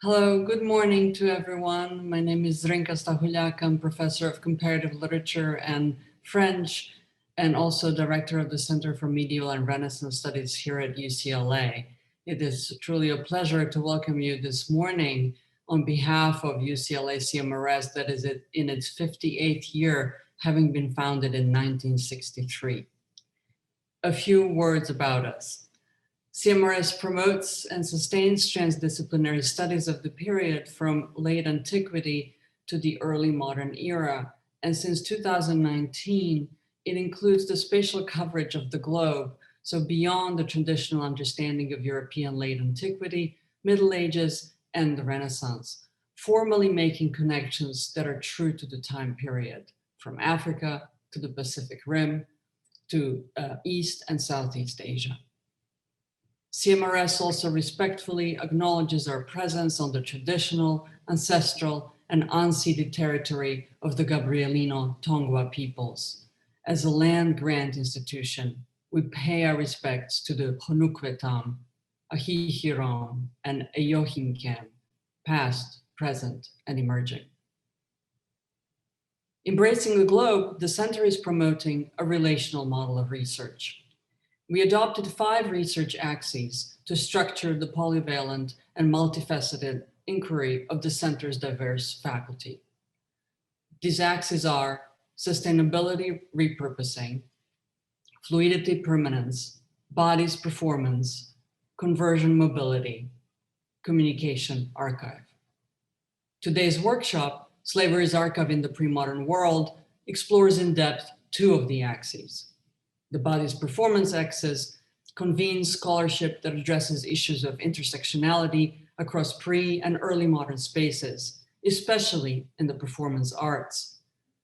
Hello, good morning to everyone. My name is ZRINKA STAHULJAK. I'm professor of comparative literature and French, and also director of the Center for Medieval and Renaissance Studies here at UCLA. It is truly a pleasure to welcome you this morning on behalf of UCLA CMRS that is in its 58th year, having been founded in 1963. A few words about us. CMRS promotes and sustains transdisciplinary studies of the period from late antiquity to the early modern era. And since 2019, it includes the spatial coverage of the globe, so beyond the traditional understanding of European late antiquity, Middle Ages, and the Renaissance, formally making connections that are true to the time period, from Africa to the Pacific Rim to East and Southeast Asia. CMRS also respectfully acknowledges our presence on the traditional, ancestral, and unceded territory of the Gabrielino Tongva peoples. As a land grant institution, we pay our respects to the Honukwetam, Ahihiram, and Eyohinkem, past, present, and emerging. Embracing the globe, the center is promoting a relational model of research. We adopted 5 research axes to structure the polyvalent and multifaceted inquiry of the center's diverse faculty. These axes are sustainability repurposing, fluidity permanence, bodies performance, conversion mobility, communication archive. Today's workshop, Slavery's Archive in the Pre-Modern World, explores in depth 2 of the axes. The body's performance axis convenes scholarship that addresses issues of intersectionality across pre- and early modern spaces, especially in the performance arts.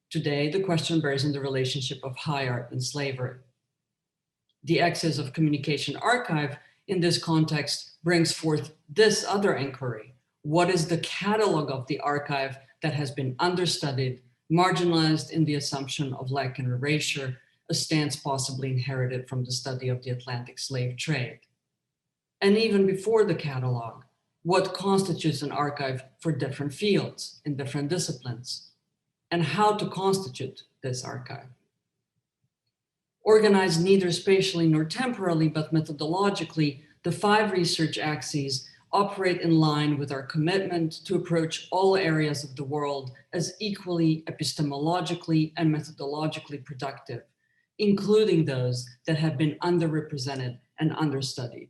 Today, the question bears on the relationship of high art and slavery. The axis of communication archive in this context brings forth this other inquiry. What is the catalog of the archive that has been understudied, marginalized in the assumption of lack and erasure, a stance possibly inherited from the study of the Atlantic slave trade? And even before the catalog, what constitutes an archive for different fields in different disciplines, and how to constitute this archive? Organized neither spatially nor temporally, but methodologically, the 5 research axes operate in line with our commitment to approach all areas of the world as equally epistemologically and methodologically productive, including those that have been underrepresented and understudied.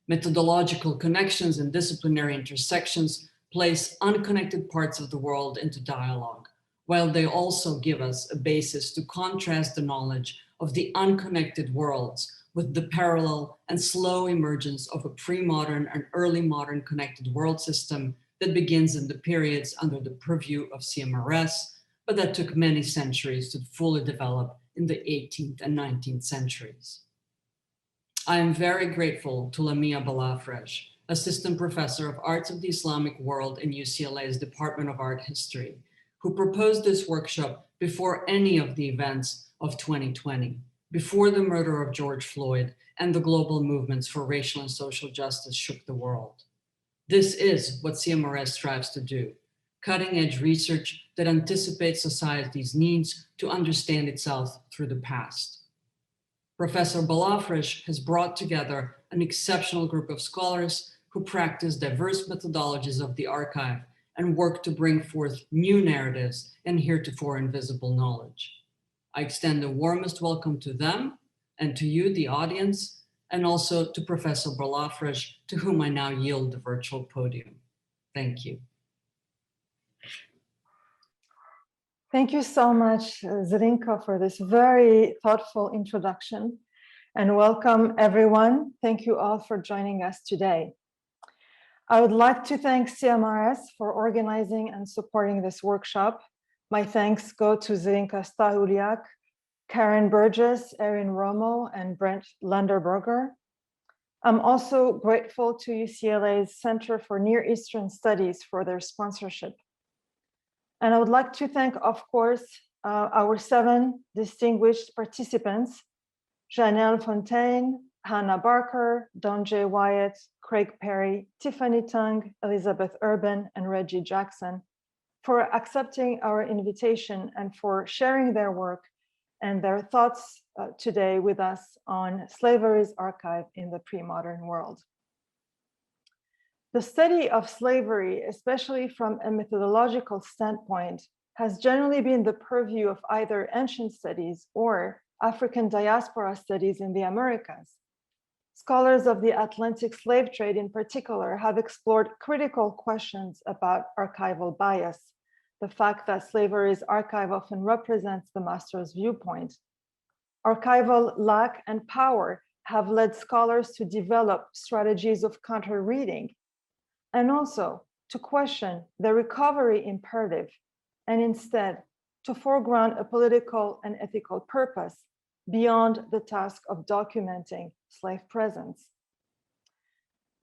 Methodological connections and disciplinary intersections place unconnected parts of the world into dialogue, while they also give us a basis to contrast the knowledge of the unconnected worlds with the parallel and slow emergence of a pre-modern and early modern connected world system that begins in the periods under the purview of CMRS, but that took many centuries to fully develop in the 18th and 19th centuries. I am very grateful to LAMIA BALAFREJ, Assistant Professor of Arts of the Islamic World in UCLA's Department of Art History, who proposed this workshop before any of the events of 2020, before the murder of George Floyd and the global movements for racial and social justice shook the world. This is what CMRS strives to do: cutting-edge research that anticipates society's needs to understand itself through the past. Professor Balafresh has brought together an exceptional group of scholars who practice diverse methodologies of the archive and work to bring forth new narratives and heretofore invisible knowledge. I extend the warmest welcome to them and to you, the audience, and also to Professor Balafresh, to whom I now yield the virtual podium. Thank you. Thank you so much, ZRINKA, for this very thoughtful introduction, and welcome everyone. Thank you all for joining us today. I would like to thank CMRS for organizing and supporting this workshop. My thanks go to ZRINKA STAHULJAK, Karen Burgess, Erin Romo, and Brent Landerberger. I'm also grateful to UCLA's Center for Near Eastern Studies for their sponsorship. And I would like to thank, of course, our 7 distinguished participants: JANEL, FONTAINE, Hannah Barker, Don J. Wyatt, Craig Perry, Tiffany Tung, Elizabeth Urban, and Reggie Jackson for accepting our invitation and for sharing their work and their thoughts today with us on slavery's archive in the pre-modern world. The study of slavery, especially from a methodological standpoint, has generally been the purview of either ancient studies or African diaspora studies in the Americas. Scholars of the Atlantic slave trade in particular have explored critical questions about archival bias, the fact that slavery's archive often represents the master's viewpoint. Archival lack and power have led scholars to develop strategies of counter-reading and also to question the recovery imperative and instead to foreground a political and ethical purpose beyond the task of documenting slave presence.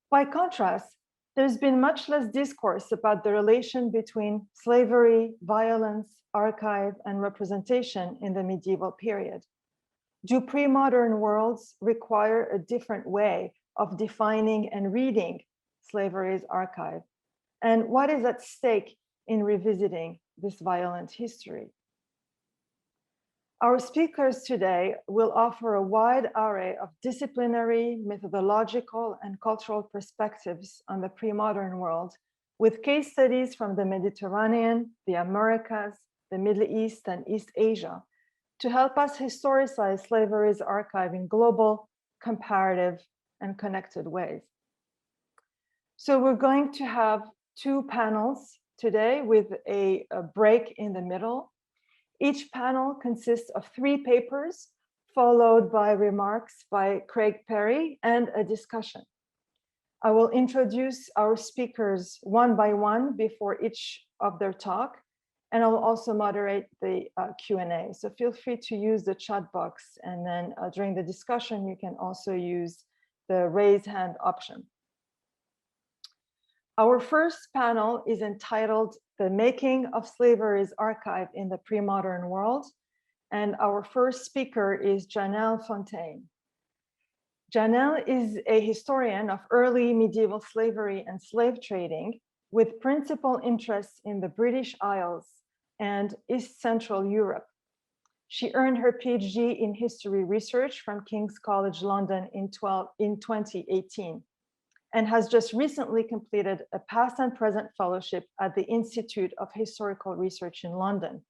By contrast, there's been much less discourse about the relation between slavery, violence, archive, and representation in the medieval period. Do pre-modern worlds require a different way of defining and reading slavery's archive? And what is at stake in revisiting this violent history? Our speakers today will offer a wide array of disciplinary, methodological, and cultural perspectives on the pre-modern world, with case studies from the Mediterranean, the Americas, the Middle East, and East Asia, to help us historicize slavery's archive in global, comparative, and connected ways. So we're going to have two panels today with a break in the middle. Each panel consists of 3 papers, followed by remarks by Craig Perry and a discussion. I will introduce our speakers one by one before each of their talk, and I will also moderate the Q&A. So feel free to use the chat box, and then during the discussion, you can also use the raise hand option. Our first panel is entitled "The Making of Slavery's Archive in the Pre-Modern World," and our first speaker is JANEL Fontaine. JANEL is a historian of early medieval slavery and slave trading with principal interests in the British Isles and East Central Europe. She earned her PhD in history research from King's College London in 2018. And has just recently completed a past and present fellowship at the Institute of Historical Research in London.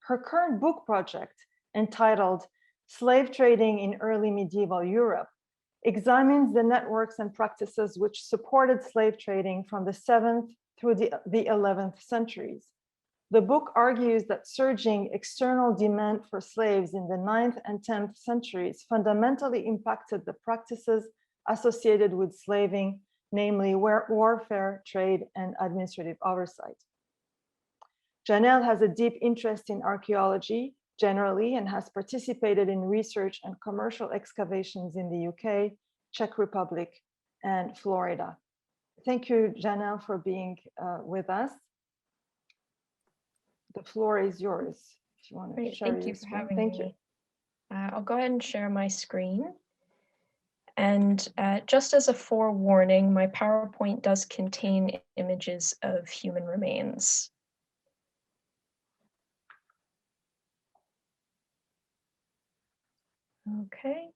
Her current book project, entitled "Slave Trading in Early Medieval Europe," examines the networks and practices which supported slave trading from the 7th through the 11th centuries. The book argues that surging external demand for slaves in the 9th and 10th centuries fundamentally impacted the practices associated with slaving, namely warfare, trade, and administrative oversight. JANEL has a deep interest in archaeology generally and has participated in research and commercial excavations in the UK, Czech Republic, and Florida. Thank you, JANEL, for being with us. The floor is yours. If you want to share Thank you for having Thank me. you. I'll go ahead and share my screen. And just as a forewarning, my PowerPoint does contain images of human remains. Okay.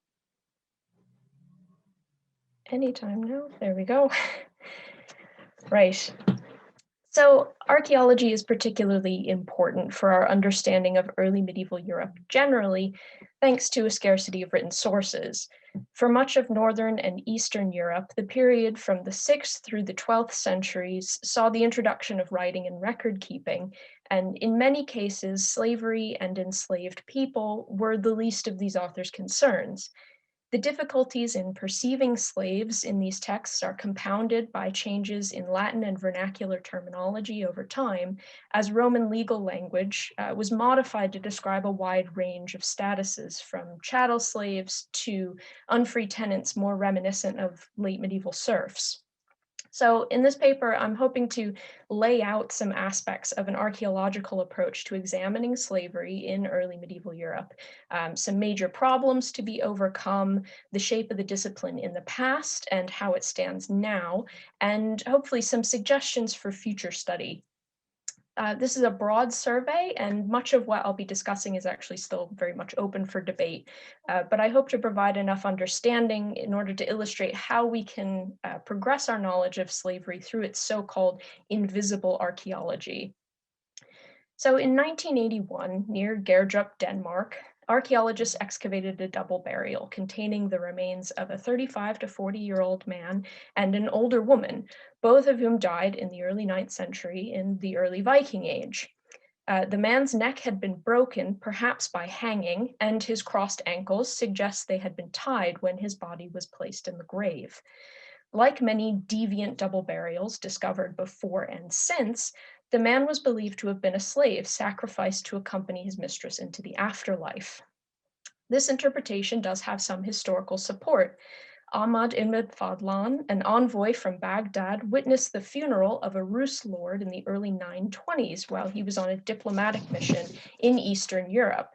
Anytime now, there we go. Right. So archaeology is particularly important for our understanding of early medieval Europe generally, thanks to a scarcity of written sources. For much of Northern and Eastern Europe, the period from the 6th through the 12th centuries saw the introduction of writing and record keeping, and in many cases, slavery and enslaved people were the least of these authors' concerns. The difficulties in perceiving slaves in these texts are compounded by changes in Latin and vernacular terminology over time, as Roman legal language was modified to describe a wide range of statuses, from chattel slaves to unfree tenants more reminiscent of late medieval serfs. So in this paper, I'm hoping to lay out some aspects of an archaeological approach to examining slavery in early medieval Europe, some major problems to be overcome, the shape of the discipline in the past and how it stands now, and hopefully some suggestions for future study. This is a broad survey, and much of what I'll be discussing is actually still very much open for debate, but I hope to provide enough understanding in order to illustrate how we can progress our knowledge of slavery through its so-called invisible archaeology. So in 1981, near Gerdrup, Denmark, archaeologists excavated a double burial containing the remains of a 35 to 40-year-old man and an older woman, both of whom died in the early 9th century in the early Viking Age. The man's neck had been broken, perhaps by hanging, and his crossed ankles suggest they had been tied when his body was placed in the grave. Like many deviant double burials discovered before and since, the man was believed to have been a slave sacrificed to accompany his mistress into the afterlife. This interpretation does have some historical support. Ahmad ibn Fadlan, an envoy from Baghdad, witnessed the funeral of a Rus lord in the early 920s while he was on a diplomatic mission in Eastern Europe.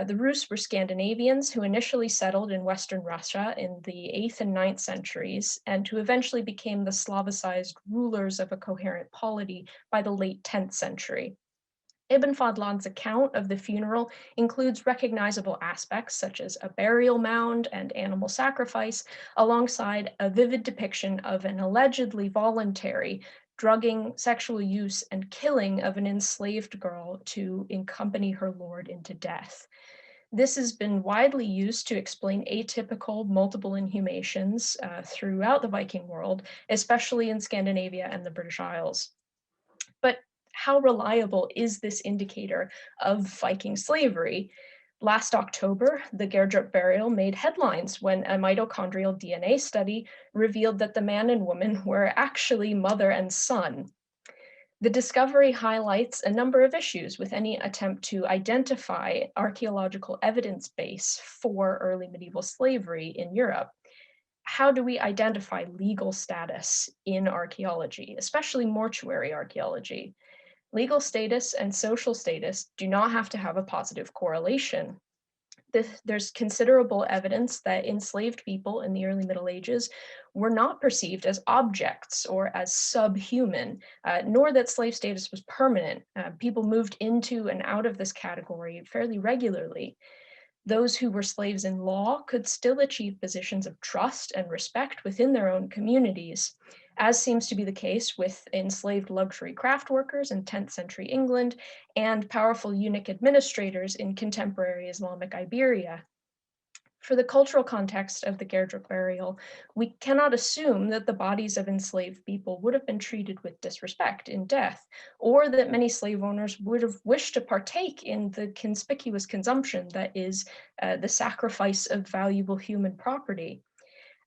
The Rus were Scandinavians who initially settled in Western Russia in the 8th and 9th centuries, and who eventually became the Slavicized rulers of a coherent polity by the late 10th century. Ibn Fadlan's account of the funeral includes recognizable aspects such as a burial mound and animal sacrifice, alongside a vivid depiction of an allegedly voluntary drugging, sexual use, and killing of an enslaved girl to accompany her lord into death. This has been widely used to explain atypical multiple inhumations throughout the Viking world, especially in Scandinavia and the British Isles. But how reliable is this indicator of Viking slavery? Last October, the Gerdrup burial made headlines when a mitochondrial DNA study revealed that the man and woman were actually mother and son. The discovery highlights a number of issues with any attempt to identify archaeological evidence base for early medieval slavery in Europe. How do we identify legal status in archaeology, especially mortuary archaeology? Legal status and social status do not have to have a positive correlation. There's considerable evidence that enslaved people in the early Middle Ages were not perceived as objects or as subhuman, nor that slave status was permanent. People moved into and out of this category fairly regularly. Those who were slaves in law could still achieve positions of trust and respect within their own communities, as seems to be the case with enslaved luxury craft workers in 10th century England and powerful eunuch administrators in contemporary Islamic Iberia. For the cultural context of the Gerdrup burial, we cannot assume that the bodies of enslaved people would have been treated with disrespect in death, or that many slave owners would have wished to partake in the conspicuous consumption that is the sacrifice of valuable human property.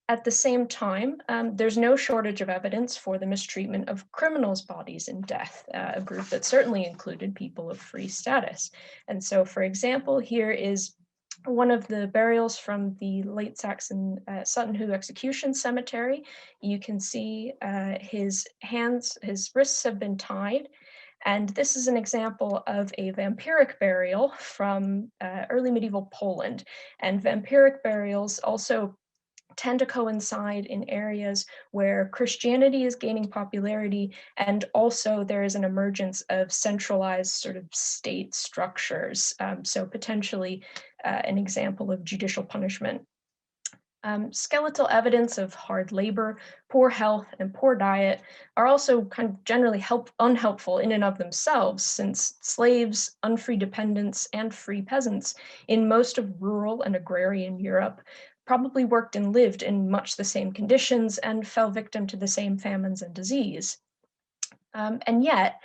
At the same time, there's no shortage of evidence for the mistreatment of criminals' bodies in death, a group that certainly included people of free status. And so, for example, here is one of the burials from the late Saxon Sutton Hoo execution cemetery. You can see his wrists have been tied. And this is an example of a vampiric burial from early medieval Poland. And vampiric burials also tend to coincide in areas where Christianity is gaining popularity, and also there is an emergence of centralized sort of state structures. So potentially an example of judicial punishment. Skeletal evidence of hard labor, poor health, and poor diet are also kind of generally unhelpful in and of themselves, since slaves, unfree dependents, and free peasants in most of rural and agrarian Europe probably worked and lived in much the same conditions and fell victim to the same famines and disease. And yet,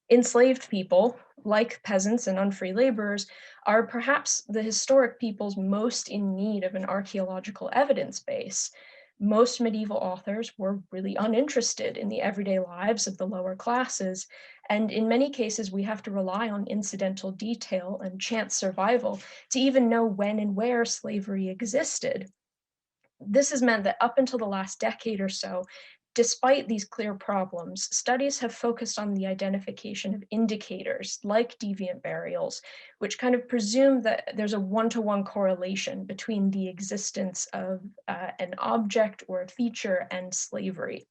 enslaved people, like peasants and unfree laborers, are perhaps the historic peoples most in need of an archaeological evidence base. Most medieval authors were really uninterested in the everyday lives of the lower classes, and in many cases we have to rely on incidental detail and chance survival to even know when and where slavery existed. This has meant that up until the last decade or so, despite these clear problems, studies have focused on the identification of indicators like deviant burials, which kind of presume that there's a one-to-one correlation between the existence of an object or a feature and slavery.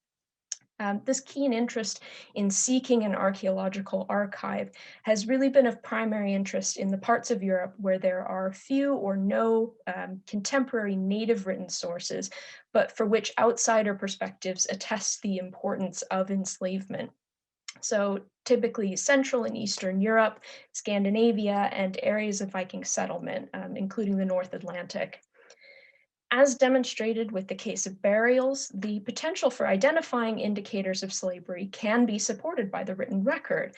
This keen interest in seeking an archaeological archive has really been of primary interest in the parts of Europe where there are few or no contemporary native written sources, but for which outsider perspectives attest the importance of enslavement. So typically Central and Eastern Europe, Scandinavia, and areas of Viking settlement, including the North Atlantic. As demonstrated with the case of burials, the potential for identifying indicators of slavery can be supported by the written record,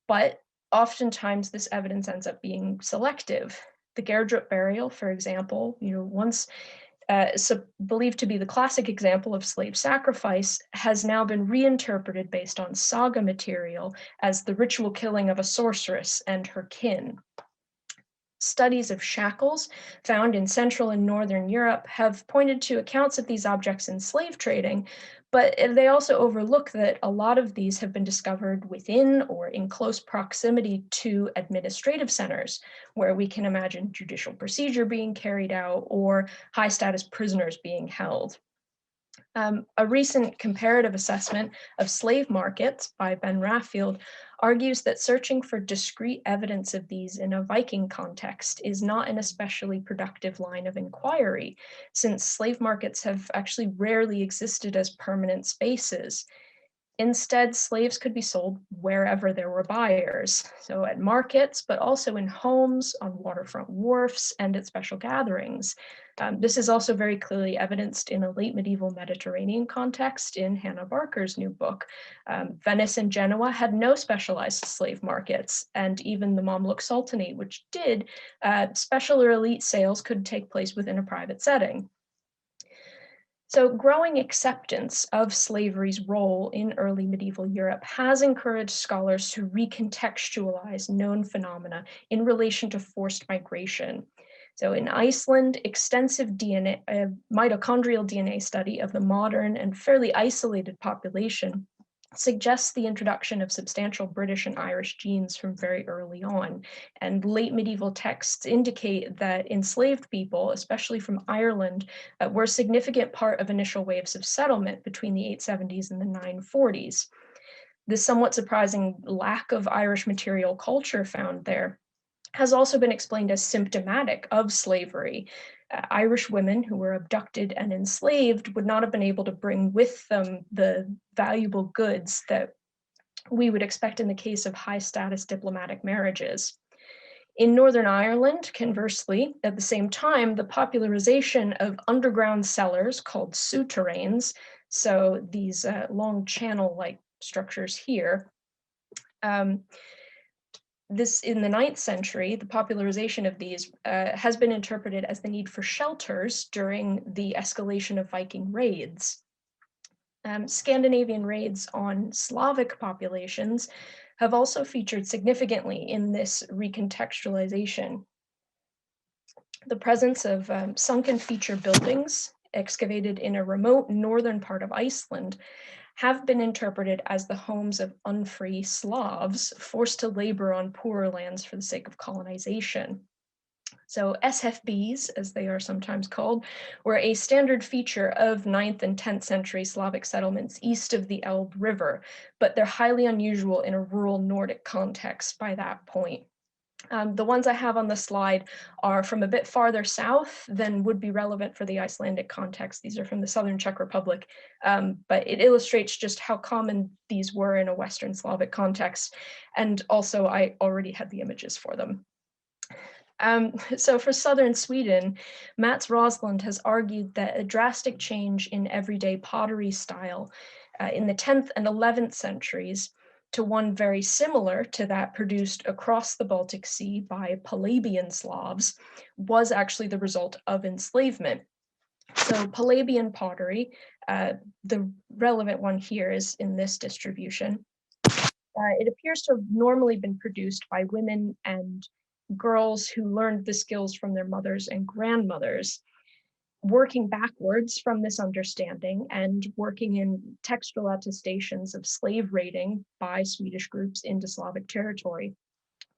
but oftentimes this evidence ends up being selective. The Gerdrup burial, for example, once believed to be the classic example of slave sacrifice, has now been reinterpreted based on saga material as the ritual killing of a sorceress and her kin. Studies of shackles found in Central and Northern Europe have pointed to accounts of these objects in slave trading, but they also overlook that a lot of these have been discovered within or in close proximity to administrative centers, where we can imagine judicial procedure being carried out or high status prisoners being held. A recent comparative assessment of slave markets by Ben Raffield argues that searching for discrete evidence of these in a Viking context is not an especially productive line of inquiry, since slave markets have actually rarely existed as permanent spaces. Instead, slaves could be sold wherever there were buyers, so at markets, but also in homes, on waterfront wharfs, and at special gatherings. This is also very clearly evidenced in a late medieval Mediterranean context in Hannah Barker's new book. Venice and Genoa had no specialized slave markets, and even the Mamluk Sultanate, which did, special or elite sales could take place within a private setting. So growing acceptance of slavery's role in early medieval Europe has encouraged scholars to recontextualize known phenomena in relation to forced migration. So in Iceland, extensive mitochondrial DNA study of the modern and fairly isolated population suggests the introduction of substantial British and Irish genes from very early on. And late medieval texts indicate that enslaved people, especially from Ireland, were a significant part of initial waves of settlement between the 870s and the 940s. This somewhat surprising lack of Irish material culture found there has also been explained as symptomatic of slavery. Irish women who were abducted and enslaved would not have been able to bring with them the valuable goods that we would expect in the case of high status diplomatic marriages. In Northern Ireland, conversely, at the same time, the popularization of underground cellars called souterrains, so these long channel-like structures here, this in the 9th century, the popularization of these has been interpreted as the need for shelters during the escalation of Viking raids. Scandinavian raids on Slavic populations have also featured significantly in this recontextualization. The presence of sunken feature buildings excavated in a remote northern part of Iceland have been interpreted as the homes of unfree Slavs forced to labor on poorer lands for the sake of colonization. So SFBs, as they are sometimes called, were a standard feature of 9th and 10th century Slavic settlements east of the Elbe River, but they're highly unusual in a rural Nordic context by that point. The ones I have on the slide are from a bit farther south than would be relevant for the Icelandic context. These are from the Southern Czech Republic, but it illustrates just how common these were in a Western Slavic context. And also I already had the images for them. So for Southern Sweden, Mats Roslund has argued that a drastic change in everyday pottery style in the 10th and 11th centuries to one very similar to that produced across the Baltic Sea by Palabian Slavs was actually the result of enslavement. So Palabian pottery, the relevant one here is in this distribution. It appears to have normally been produced by women and girls who learned the skills from their mothers and grandmothers. Working backwards from this understanding and working in textual attestations of slave raiding by Swedish groups into Slavic territory,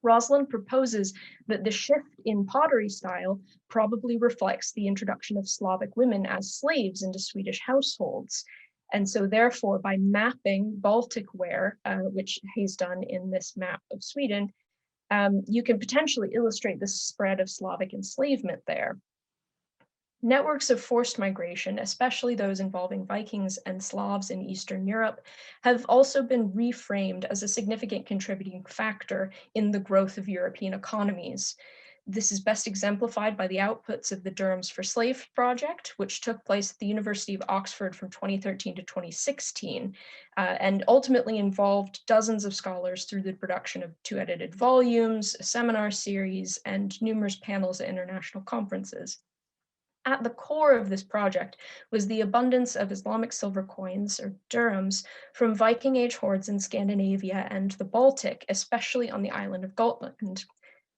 Rosalind proposes that the shift in pottery style probably reflects the introduction of Slavic women as slaves into Swedish households. And so therefore, by mapping Baltic ware, which he's done in this map of Sweden, you can potentially illustrate the spread of Slavic enslavement there. Networks of forced migration, especially those involving Vikings and Slavs in Eastern Europe, have also been reframed as a significant contributing factor in the growth of European economies. This is best exemplified by the outputs of the Durham's for Slaves project, which took place at the University of Oxford from 2013 to 2016, and ultimately involved dozens of scholars through the production of 2 edited volumes, a seminar series, and numerous panels at international conferences. At the core of this project was the abundance of Islamic silver coins, or dirhams, from Viking Age hordes in Scandinavia and the Baltic, especially on the island of Gotland.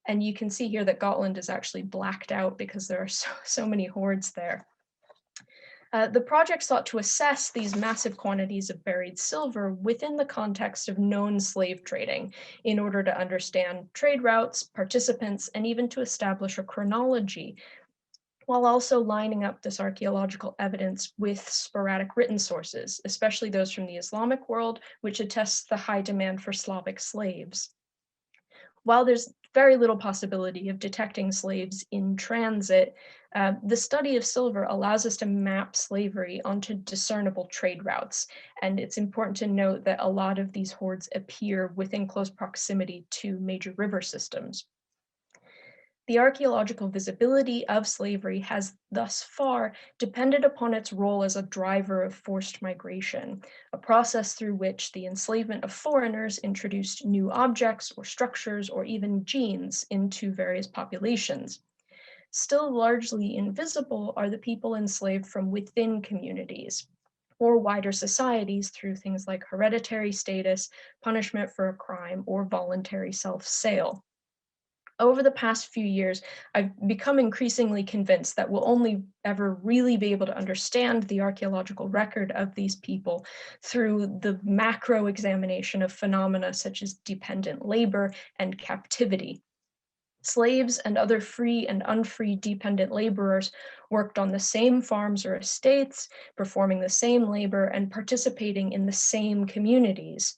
And you can see here that Gotland is actually blacked out because there are so many hordes there. The project sought to assess these massive quantities of buried silver within the context of known slave trading in order to understand trade routes, participants, and even to establish a chronology, while also lining up this archaeological evidence with sporadic written sources, especially those from the Islamic world, which attests the high demand for Slavic slaves. While there's very little possibility of detecting slaves in transit, the study of silver allows us to map slavery onto discernible trade routes. And it's important to note that a lot of these hordes appear within close proximity to major river systems. The archaeological visibility of slavery has thus far depended upon its role as a driver of forced migration, a process through which the enslavement of foreigners introduced new objects or structures or even genes into various populations. Still largely invisible are the people enslaved from within communities or wider societies through things like hereditary status, punishment for a crime, or voluntary self-sale. Over the past few years, I've become increasingly convinced that we'll only ever really be able to understand the archaeological record of these people through the macro examination of phenomena such as dependent labor and captivity. Slaves and other free and unfree dependent laborers worked on the same farms or estates, performing the same labor and participating in the same communities.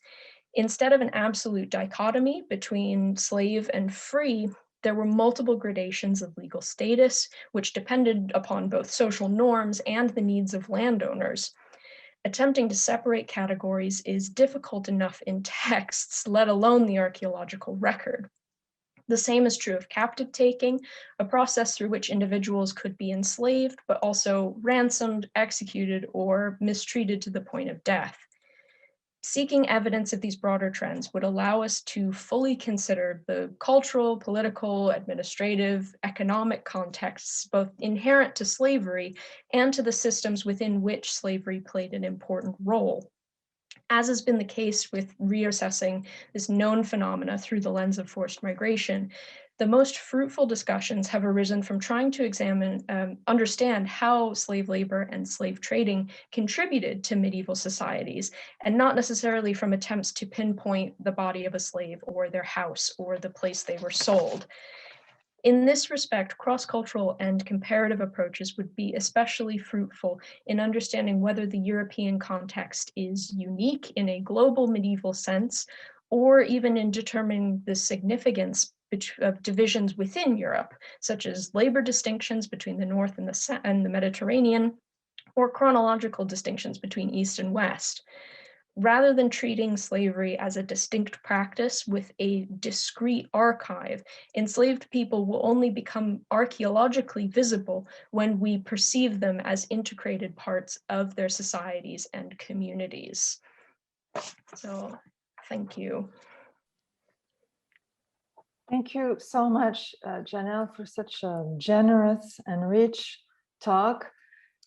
Instead of an absolute dichotomy between slave and free, there were multiple gradations of legal status, which depended upon both social norms and the needs of landowners. Attempting to separate categories is difficult enough in texts, let alone the archaeological record. The same is true of captive taking, a process through which individuals could be enslaved, but also ransomed, executed, or mistreated to the point of death. Seeking evidence of these broader trends would allow us to fully consider the cultural, political, administrative, economic contexts, both inherent to slavery and to the systems within which slavery played an important role. As has been the case with reassessing this known phenomena through the lens of forced migration, the most fruitful discussions have arisen from trying to understand how slave labor and slave trading contributed to medieval societies, and not necessarily from attempts to pinpoint the body of a slave or their house or the place they were sold. In this respect, cross-cultural and comparative approaches would be especially fruitful in understanding whether the European context is unique in a global medieval sense, or even in determining the significance of divisions within Europe, such as labor distinctions between the North and the Mediterranean, or chronological distinctions between East and West. Rather than treating slavery as a distinct practice with a discrete archive, enslaved people will only become archaeologically visible when we perceive them as integrated parts of their societies and communities. So, thank you. Thank you so much, Janelle, for such a generous and rich talk.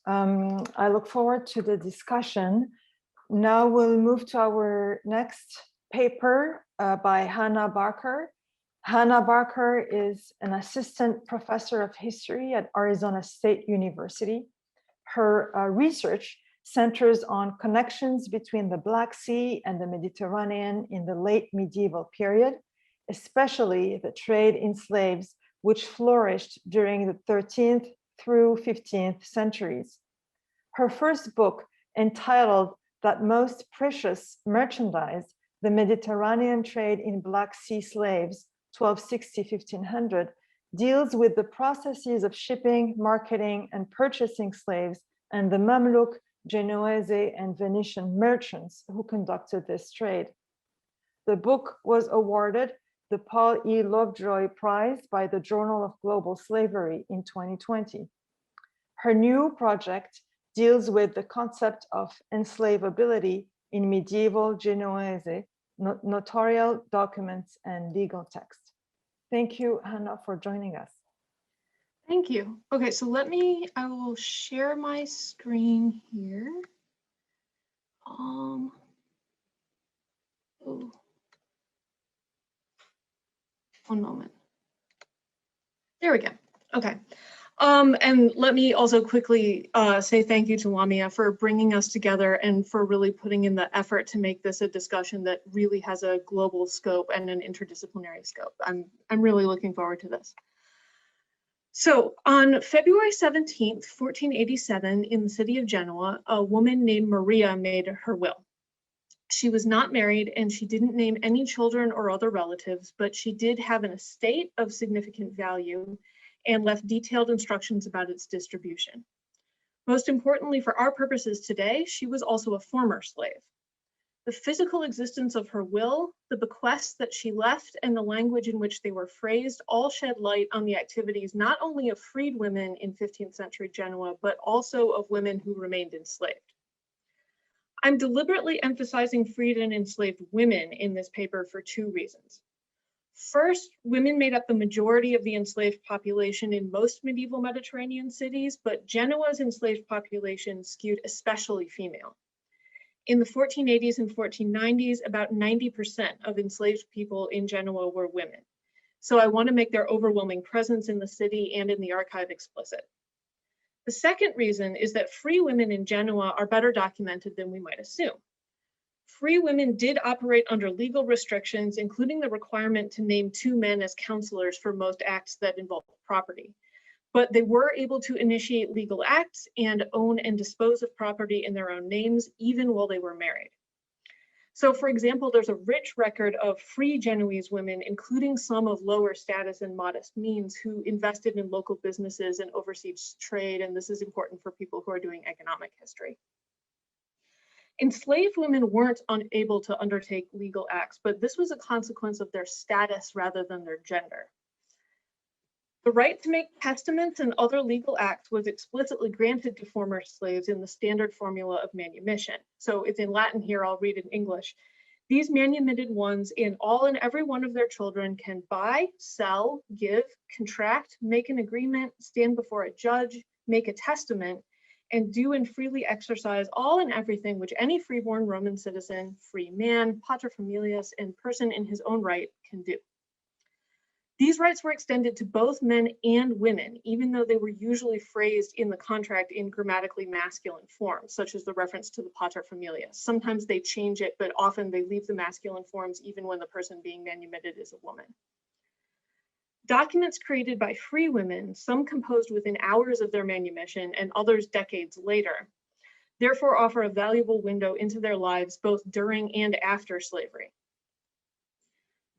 I look forward to the discussion. Now we'll move to our next paper by Hannah Barker, Hannah Barker is an assistant professor of history at Arizona State University. Her research centers on connections between the Black Sea and the Mediterranean in the late medieval period, especially the trade in slaves, which flourished during the 13th through 15th centuries. Her first book, entitled That Most Precious Merchandise, The Mediterranean Trade in Black Sea Slaves, 1260-1500, deals with the processes of shipping, marketing, and purchasing slaves and the Mamluk, Genoese, and Venetian merchants who conducted this trade. The book was awarded the Paul E. Lovejoy Prize by the Journal of Global Slavery in 2020. Her new project deals with the concept of enslavability in medieval Genoese notarial documents and legal text. Thank you, Hannah, for joining us. Thank you. Okay, so I will share my screen here. Oh. One moment. There we go. Okay. And let me also quickly say thank you to LAMIA for bringing us together and for really putting in the effort to make this a discussion that really has a global scope and an interdisciplinary scope. I'm really looking forward to this. So on February 17th, 1487, in the city of Genoa, a woman named Maria made her will. She was not married and she didn't name any children or other relatives, but she did have an estate of significant value and left detailed instructions about its distribution. Most importantly for our purposes today, she was also a former slave. The physical existence of her will, the bequests that she left, and the language in which they were phrased all shed light on the activities not only of freed women in 15th century Genoa, but also of women who remained enslaved. I'm deliberately emphasizing freed and enslaved women in this paper for two reasons. First, women made up the majority of the enslaved population in most medieval Mediterranean cities, but Genoa's enslaved population skewed especially female. In the 1480s and 1490s, about 90% of enslaved people in Genoa were women. So I want to make their overwhelming presence in the city and in the archive explicit. The second reason is that free women in Genoa are better documented than we might assume. Free women did operate under legal restrictions, including the requirement to name two men as counselors for most acts that involve property. But they were able to initiate legal acts and own and dispose of property in their own names, even while they were married. So for example, there's a rich record of free Genoese women, including some of lower status and modest means, who invested in local businesses and overseas trade, and this is important for people who are doing economic history. Enslaved women weren't unable to undertake legal acts, but this was a consequence of their status rather than their gender. The right to make testaments and other legal acts was explicitly granted to former slaves in the standard formula of manumission. So it's in Latin here, I'll read in English. These manumitted ones in all and every one of their children can buy, sell, give, contract, make an agreement, stand before a judge, make a testament, and do and freely exercise all and everything which any freeborn Roman citizen, free man, paterfamilias, and person in his own right can do. These rights were extended to both men and women, even though they were usually phrased in the contract in grammatically masculine forms, such as the reference to the paterfamilias. Sometimes they change it, but often they leave the masculine forms even when the person being manumitted is a woman. Documents created by free women, some composed within hours of their manumission and others decades later, therefore offer a valuable window into their lives both during and after slavery.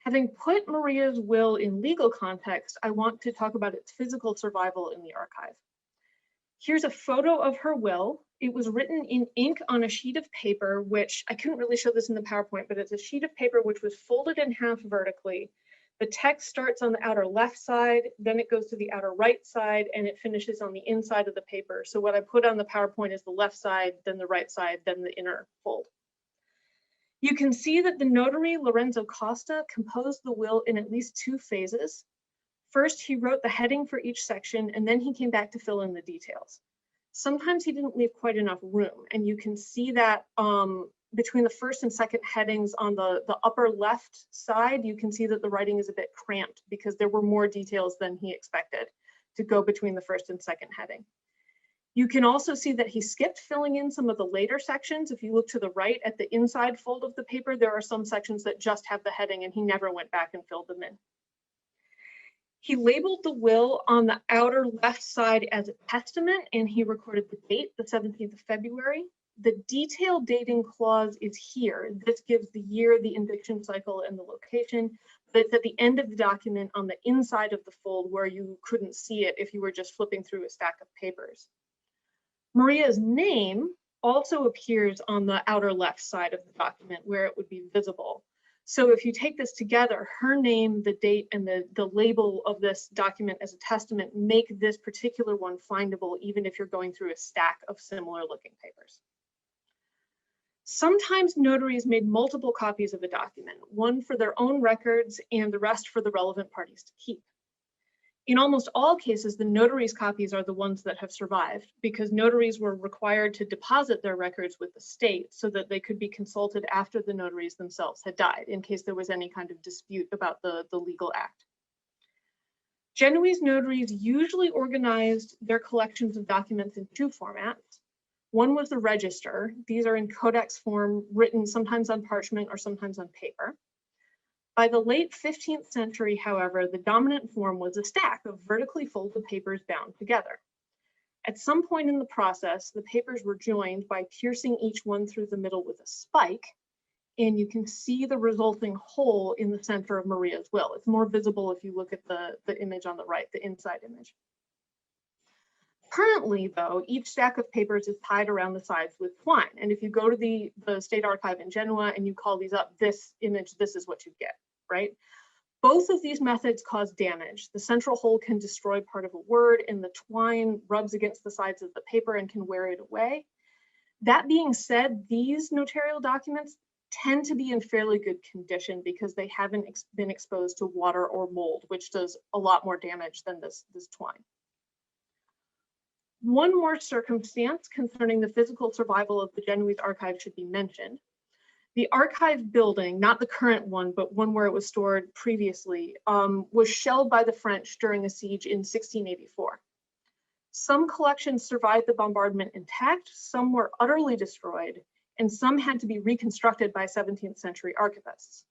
Having put Maria's will in legal context, I want to talk about its physical survival in the archive. Here's a photo of her will. It was written in ink on a sheet of paper, which I couldn't really show this in the PowerPoint, but it's a sheet of paper which was folded in half vertically. The text starts on the outer left side, then it goes to the outer right side, and it finishes on the inside of the paper. So what I put on the PowerPoint is the left side, then the right side, then the inner fold. You can see that the notary Lorenzo Costa composed the will in at least two phases. First, he wrote the heading for each section, and then he came back to fill in the details. Sometimes he didn't leave quite enough room, and you can see that between the first and second headings on the upper left side, you can see that the writing is a bit cramped because there were more details than he expected to go between the first and second heading. You can also see that he skipped filling in some of the later sections. If you look to the right at the inside fold of the paper, there are some sections that just have the heading and he never went back and filled them in. He labeled the will on the outer left side as a testament, and he recorded the date, the 17th of February. The detailed dating clause is here. This gives the year, the indiction cycle, and the location, but it's at the end of the document on the inside of the fold where you couldn't see it if you were just flipping through a stack of papers. Maria's name also appears on the outer left side of the document where it would be visible. So if you take this together, her name, the date, and the label of this document as a testament make this particular one findable, even if you're going through a stack of similar looking papers. Sometimes notaries made multiple copies of a document, one for their own records and the rest for the relevant parties to keep. In almost all cases, the notary's copies are the ones that have survived because notaries were required to deposit their records with the state so that they could be consulted after the notaries themselves had died in case there was any kind of dispute about the legal act. Genoese notaries usually organized their collections of documents in two formats. One was the register. These are in codex form, written sometimes on parchment or sometimes on paper. By the late 15th century, however, the dominant form was a stack of vertically folded papers bound together. At some point in the process, the papers were joined by piercing each one through the middle with a spike, and you can see the resulting hole in the center of Maria's will. It's more visible if you look at the image on the right, the inside image. Currently, though, each stack of papers is tied around the sides with twine. And if you go to the State Archive in Genoa and you call these up, this image, this is what you get, right? Both of these methods cause damage. The central hole can destroy part of a word, and the twine rubs against the sides of the paper and can wear it away. That being said, these notarial documents tend to be in fairly good condition because they haven't been exposed to water or mold, which does a lot more damage than this twine. One more circumstance concerning the physical survival of the Genoese archive should be mentioned. The archive building, not the current one, but one where it was stored previously, was shelled by the French during a siege in 1684. Some collections survived the bombardment intact, some were utterly destroyed, and some had to be reconstructed by 17th century archivists.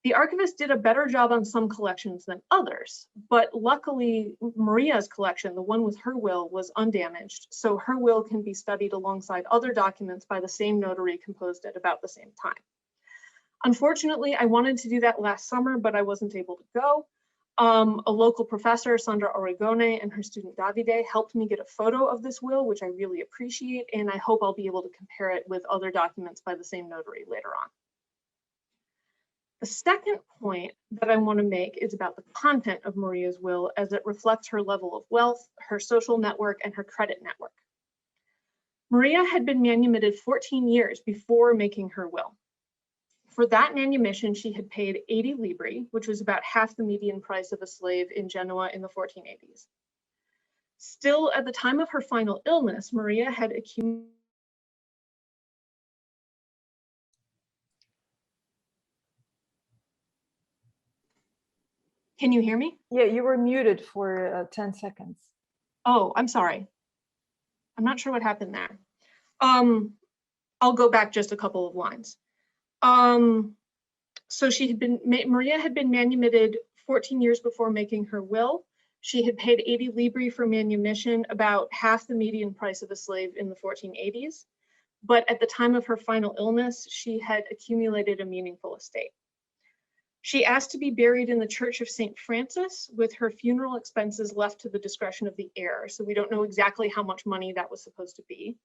The archivist did a better job on some collections than others, but luckily Maria's collection, the one with her will, was undamaged, so her will can be studied alongside other documents by the same notary composed at about the same time. Unfortunately, I wanted to do that last summer, but I wasn't able to go. A local professor, Sandra Origone, and her student Davide helped me get a photo of this will, which I really appreciate, and I hope I'll be able to compare it with other documents by the same notary later on. The second point that I want to make is about the content of Maria's will as it reflects her level of wealth, her social network, and her credit network. Maria had been manumitted 14 years before making her will. For that manumission, she had paid 80 libri, which was about half the median price of a slave in Genoa in the 1480s. Still, at the time of her final illness, Maria had accumulated. Can you hear me? Yeah, you were muted for 10 seconds. Oh, I'm sorry. I'm not sure what happened there. I'll go back just a couple of lines. So Maria had been manumitted 14 years before making her will. She had paid 80 libri for manumission, about half the median price of a slave in the 1480s. But at the time of her final illness, she had accumulated a meaningful estate. She asked to be buried in the Church of St. Francis with her funeral expenses left to the discretion of the heir. So we don't know exactly how much money that was supposed to be.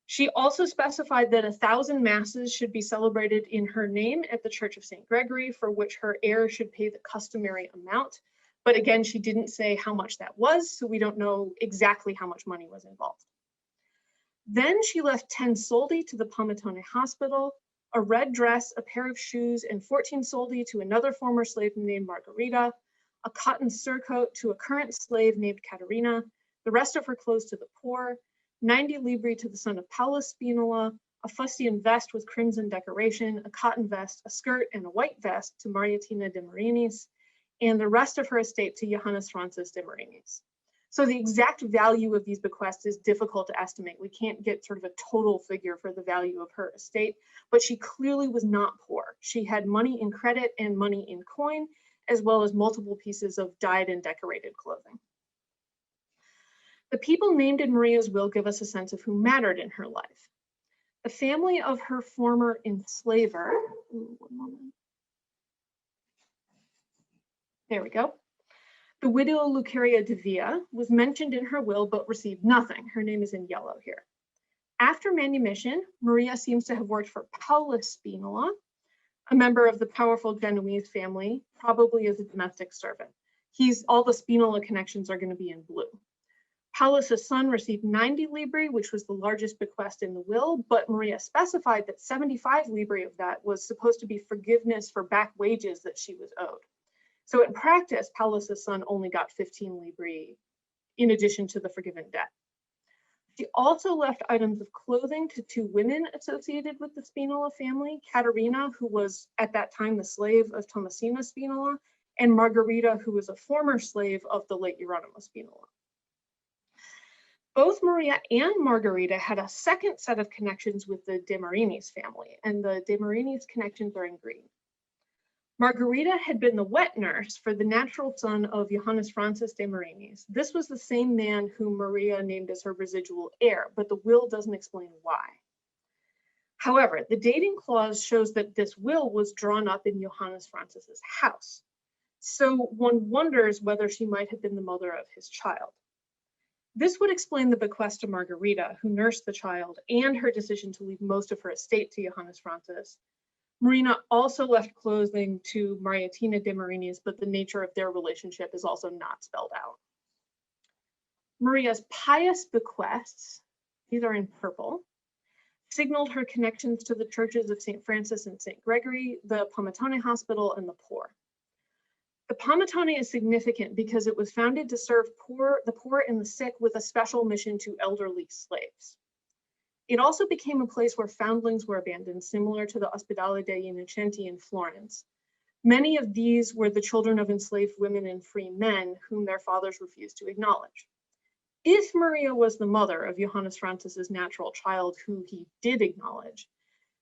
She also specified that 1,000 masses should be celebrated in her name at the Church of St. Gregory, for which her heir should pay the customary amount. But again, she didn't say how much that was, so we don't know exactly how much money was involved. Then she left 10 soldi to the Premodern hospital, a red dress, a pair of shoes, and 14 soldi to another former slave named Margarita, a cotton surcoat to a current slave named Caterina, the rest of her clothes to the poor, 90 libri to the son of Paulus Spinola, a fustian vest with crimson decoration, a cotton vest, a skirt, and a white vest to Mariettina de Marinis, and the rest of her estate to Johannes Francis de Marinis. So the exact value of these bequests is difficult to estimate. We can't get sort of a total figure for the value of her estate, but she clearly was not poor. She had money in credit and money in coin, as well as multiple pieces of dyed and decorated clothing. The people named in Maria's will give us a sense of who mattered in her life. The family of her former enslaver, one moment. There we go. The widow Lucaria de Villa was mentioned in her will but received nothing. Her name is in yellow here. After manumission, Maria seems to have worked for Paulus Spinola, a member of the powerful Genoese family, probably as a domestic servant. All the Spinola connections are going to be in blue. Paulus's son received 90 libri, which was the largest bequest in the will, but Maria specified that 75 libri of that was supposed to be forgiveness for back wages that she was owed. So in practice, Paulus's son only got 15 libri in addition to the forgiven debt. She also left items of clothing to two women associated with the Spinola family, Caterina, who was at that time the slave of Thomasina Spinola, and Margherita, who was a former slave of the late Hieronymo Spinola. Both Maria and Margherita had a second set of connections with the De Marinis family, and the De Marinis connections are in green. Margherita had been the wet nurse for the natural son of Johannes Francis de Marinis. This was the same man whom Maria named as her residual heir, but the will doesn't explain why. However, the dating clause shows that this will was drawn up in Johannes Francis's house. So one wonders whether she might have been the mother of his child. This would explain the bequest to Margherita, who nursed the child, and her decision to leave most of her estate to Johannes Francis. Marina also left clothing to Mariettina de Marinis, but the nature of their relationship is also not spelled out. Maria's pious bequests, these are in purple, signaled her connections to the churches of St. Francis and St. Gregory, the Premodern Hospital, and the poor. The Premodern is significant because it was founded to serve the poor and the sick with a special mission to elderly slaves. It also became a place where foundlings were abandoned, similar to the Ospedale degli Innocenti in Florence. Many of these were the children of enslaved women and free men whom their fathers refused to acknowledge. If Maria was the mother of Johannes Francis's natural child, who he did acknowledge,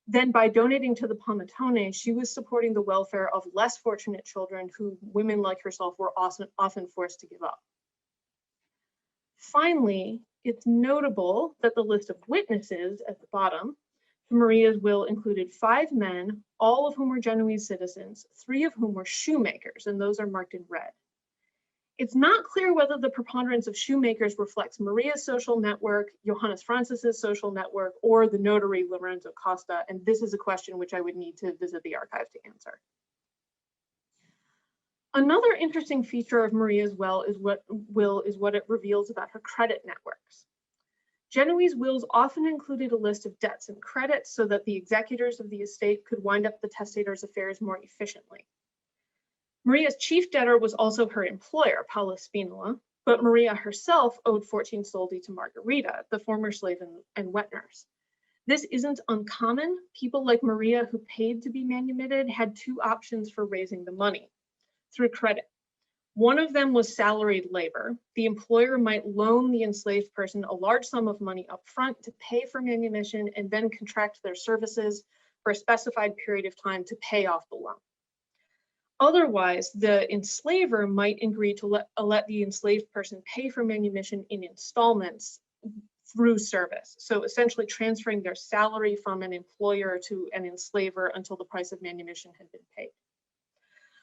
then by donating to the Premodern, she was supporting the welfare of less fortunate children who women like herself were often forced to give up. Finally, it's notable that the list of witnesses at the bottom to Maria's will included 5 men, all of whom were Genoese citizens, 3 of whom were shoemakers, and those are marked in red. It's not clear whether the preponderance of shoemakers reflects Maria's social network, Johannes Francis's social network, or the notary Lorenzo Costa, and this is a question which I would need to visit the archive to answer. Another interesting feature of Maria's will is what it reveals about her credit networks. Genoese wills often included a list of debts and credits so that the executors of the estate could wind up the testator's affairs more efficiently. Maria's chief debtor was also her employer, Paulus Spinola, but Maria herself owed 14 soldi to Margherita, the former slave and wet nurse. This isn't uncommon. People like Maria who paid to be manumitted had 2 options for raising the money through credit. One of them was salaried labor. The employer might loan the enslaved person a large sum of money up front to pay for manumission and then contract their services for a specified period of time to pay off the loan. Otherwise, the enslaver might agree to let the enslaved person pay for manumission in installments through service. So essentially transferring their salary from an employer to an enslaver until the price of manumission had been paid.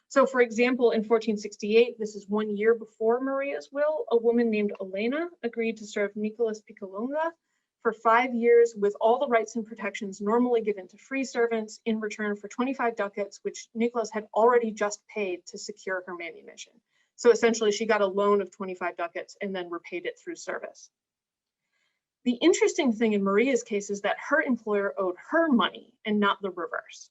So for example, in 1468, this is 1 year before Maria's will, a woman named Elena agreed to serve Nicholas Piccolonga for 5 years with all the rights and protections normally given to free servants in return for 25 ducats, which Nicholas had already just paid to secure her manumission. So essentially she got a loan of 25 ducats and then repaid it through service. The interesting thing in Maria's case is that her employer owed her money and not the reverse.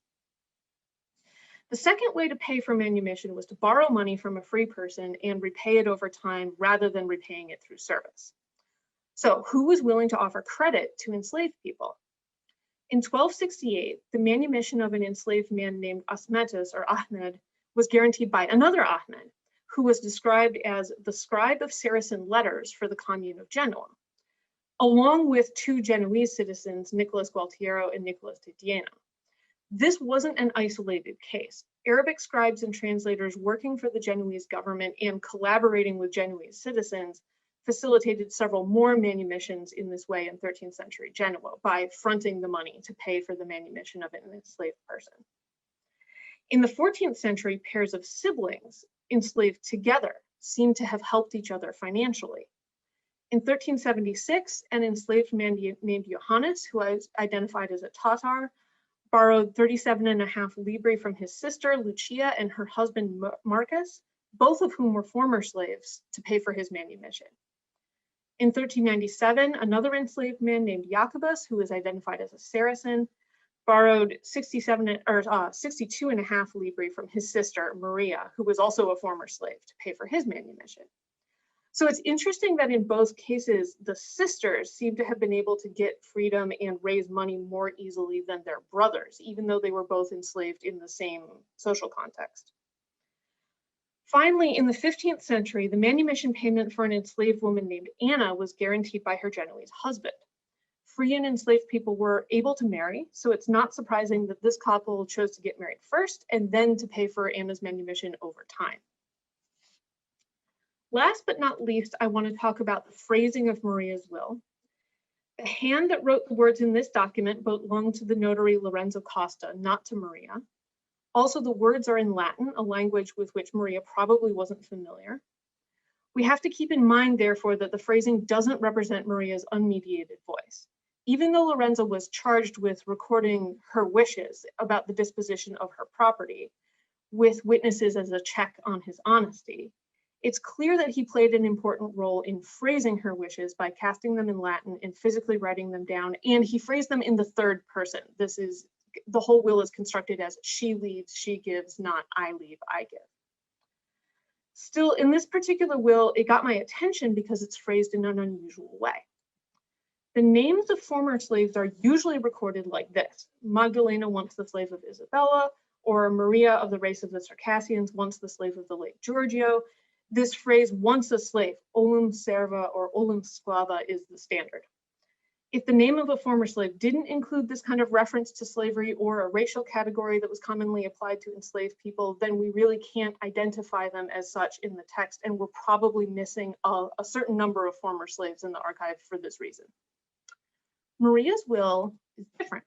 The second way to pay for manumission was to borrow money from a free person and repay it over time rather than repaying it through service. So who was willing to offer credit to enslaved people? In 1268, the manumission of an enslaved man named Asmetus or Ahmed was guaranteed by another Ahmed, who was described as the scribe of Saracen letters for the commune of Genoa, along with two Genoese citizens, Nicholas Gualtiero and Nicholas de Diana. This wasn't an isolated case. Arabic scribes and translators working for the Genoese government and collaborating with Genoese citizens facilitated several more manumissions in this way in 13th century Genoa by fronting the money to pay for the manumission of an enslaved person. In the 14th century, pairs of siblings enslaved together seem to have helped each other financially. In 1376, an enslaved man named Johannes, who was identified as a Tatar, borrowed 37.5 libri from his sister Lucia and her husband Marcus, both of whom were former slaves, to pay for his manumission. In 1397, another enslaved man named Jacobus, who was identified as a Saracen, borrowed 62.5 libri from his sister Maria, who was also a former slave, to pay for his manumission. So it's interesting that in both cases, the sisters seem to have been able to get freedom and raise money more easily than their brothers, even though they were both enslaved in the same social context. Finally, in the 15th century, the manumission payment for an enslaved woman named Anna was guaranteed by her Genoese husband. Free and enslaved people were able to marry, so it's not surprising that this couple chose to get married first and then to pay for Anna's manumission over time. Last but not least, I want to talk about the phrasing of Maria's will. The hand that wrote the words in this document belonged to the notary Lorenzo Costa, not to Maria. Also, the words are in Latin, a language with which Maria probably wasn't familiar. We have to keep in mind, therefore, that the phrasing doesn't represent Maria's unmediated voice. Even though Lorenzo was charged with recording her wishes about the disposition of her property, with witnesses as a check on his honesty, it's clear that he played an important role in phrasing her wishes by casting them in Latin and physically writing them down, and he phrased them in the third person. The whole will is constructed as she leaves, she gives, not I leave, I give. Still, in this particular will, it got my attention because it's phrased in an unusual way. The names of former slaves are usually recorded like this: Magdalena, once the slave of Isabella, or Maria of the race of the Circassians, once the slave of the late Giorgio. This phrase, once a slave, olim serva or olim sklava, is the standard. If the name of a former slave didn't include this kind of reference to slavery or a racial category that was commonly applied to enslaved people, then we really can't identify them as such in the text, and we're probably missing a certain number of former slaves in the archive for this reason. Maria's will is different.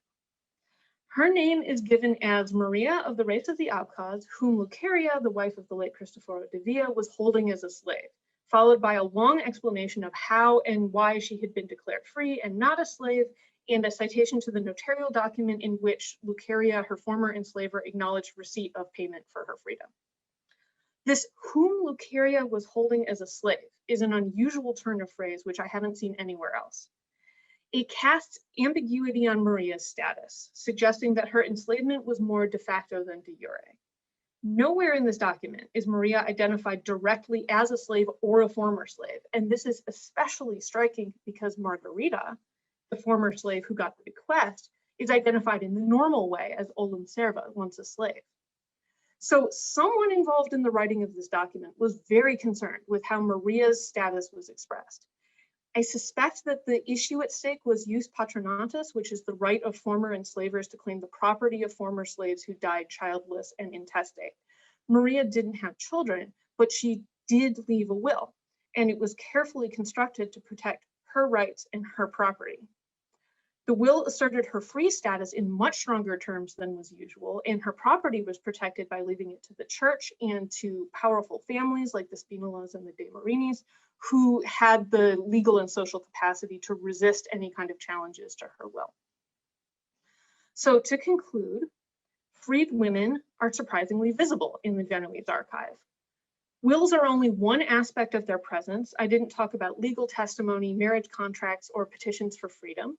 Her name is given as Maria of the race of the Abkhaz, whom Lucaria, the wife of the late Cristoforo de Villa, was holding as a slave, followed by a long explanation of how and why she had been declared free and not a slave, and a citation to the notarial document in which Lucaria, her former enslaver, acknowledged receipt of payment for her freedom. This whom Lucaria was holding as a slave is an unusual turn of phrase which I haven't seen anywhere else. It casts ambiguity on Maria's status, suggesting that her enslavement was more de facto than de jure. Nowhere in this document is Maria identified directly as a slave or a former slave, and this is especially striking because Margarita, the former slave who got the bequest, is identified in the normal way as olim serva, once a slave. So someone involved in the writing of this document was very concerned with how Maria's status was expressed. I suspect that the issue at stake was jus patronatus, which is the right of former enslavers to claim the property of former slaves who died childless and intestate. Maria didn't have children, but she did leave a will, and it was carefully constructed to protect her rights and her property. The will asserted her free status in much stronger terms than was usual, and her property was protected by leaving it to the church and to powerful families like the Spinolas and the De Marinis, who had the legal and social capacity to resist any kind of challenges to her will. So to conclude, freed women are surprisingly visible in the Genoese archive. Wills are only one aspect of their presence. I didn't talk about legal testimony, marriage contracts, or petitions for freedom.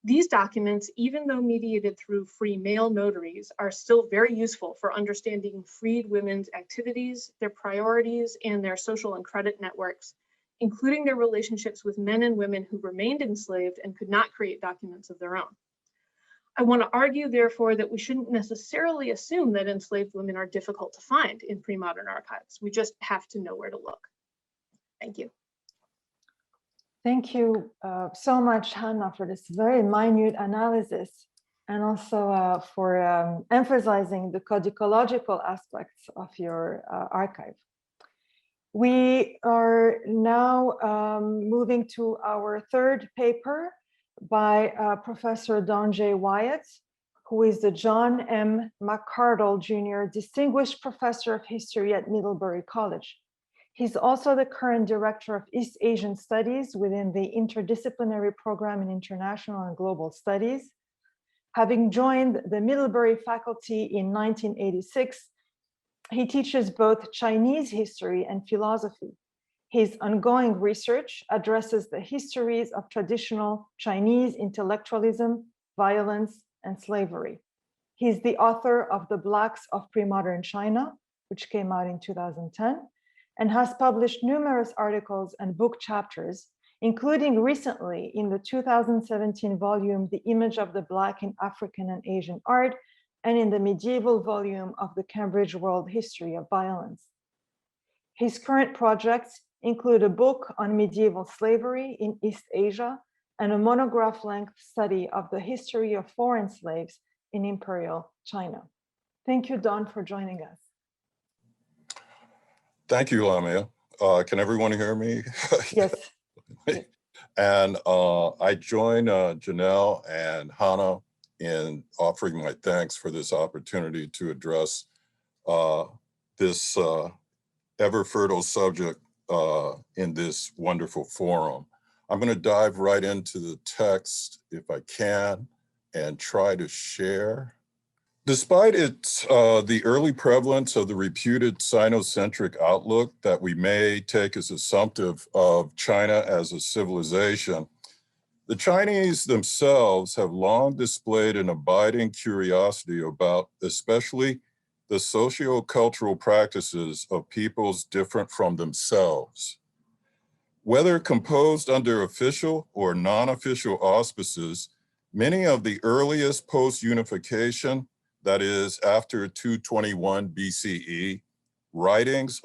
These documents, even though mediated through free male notaries, are still very useful for understanding freed women's activities, their priorities, and their social and credit networks, including their relationships with men and women who remained enslaved and could not create documents of their own. I want to argue, therefore, that we shouldn't necessarily assume that enslaved women are difficult to find in pre-modern archives. We just have to know where to look. Thank you. Thank you so much, Hannah, for this very minute analysis, and also for emphasizing the codicological aspects of your archive. We are now moving to our third paper by Professor Don J. Wyatt, who is the John M. McCardle Jr. Distinguished Professor of History at Middlebury College. He's also the current Director of East Asian Studies within the Interdisciplinary Program in International and Global Studies. Having joined the Middlebury faculty in 1986, he teaches both Chinese history and philosophy. His ongoing research addresses the histories of traditional Chinese intellectualism, violence, and slavery. He's the author of The Blacks of Premodern China, which came out in 2010, and has published numerous articles and book chapters, including recently in the 2017 volume, The Image of the Black in African and Asian Art, and in the medieval volume of the Cambridge World History of Violence. His current projects include a book on medieval slavery in East Asia and a monograph-length study of the history of foreign slaves in Imperial China. Thank you, Don, for joining us. Thank you, Lamia. Can everyone hear me? Yes. And I join Janelle and Hannah in offering my thanks for this opportunity to address this ever fertile subject in this wonderful forum. I'm going to dive right into the text if I can and try to share. Despite its the early prevalence of the reputed Sinocentric outlook that we may take as assumptive of China as a civilization, the Chinese themselves have long displayed an abiding curiosity about especially the socio-cultural practices of peoples different from themselves. Whether composed under official or non-official auspices, many of the earliest post-unification, that is after 221 BCE, writings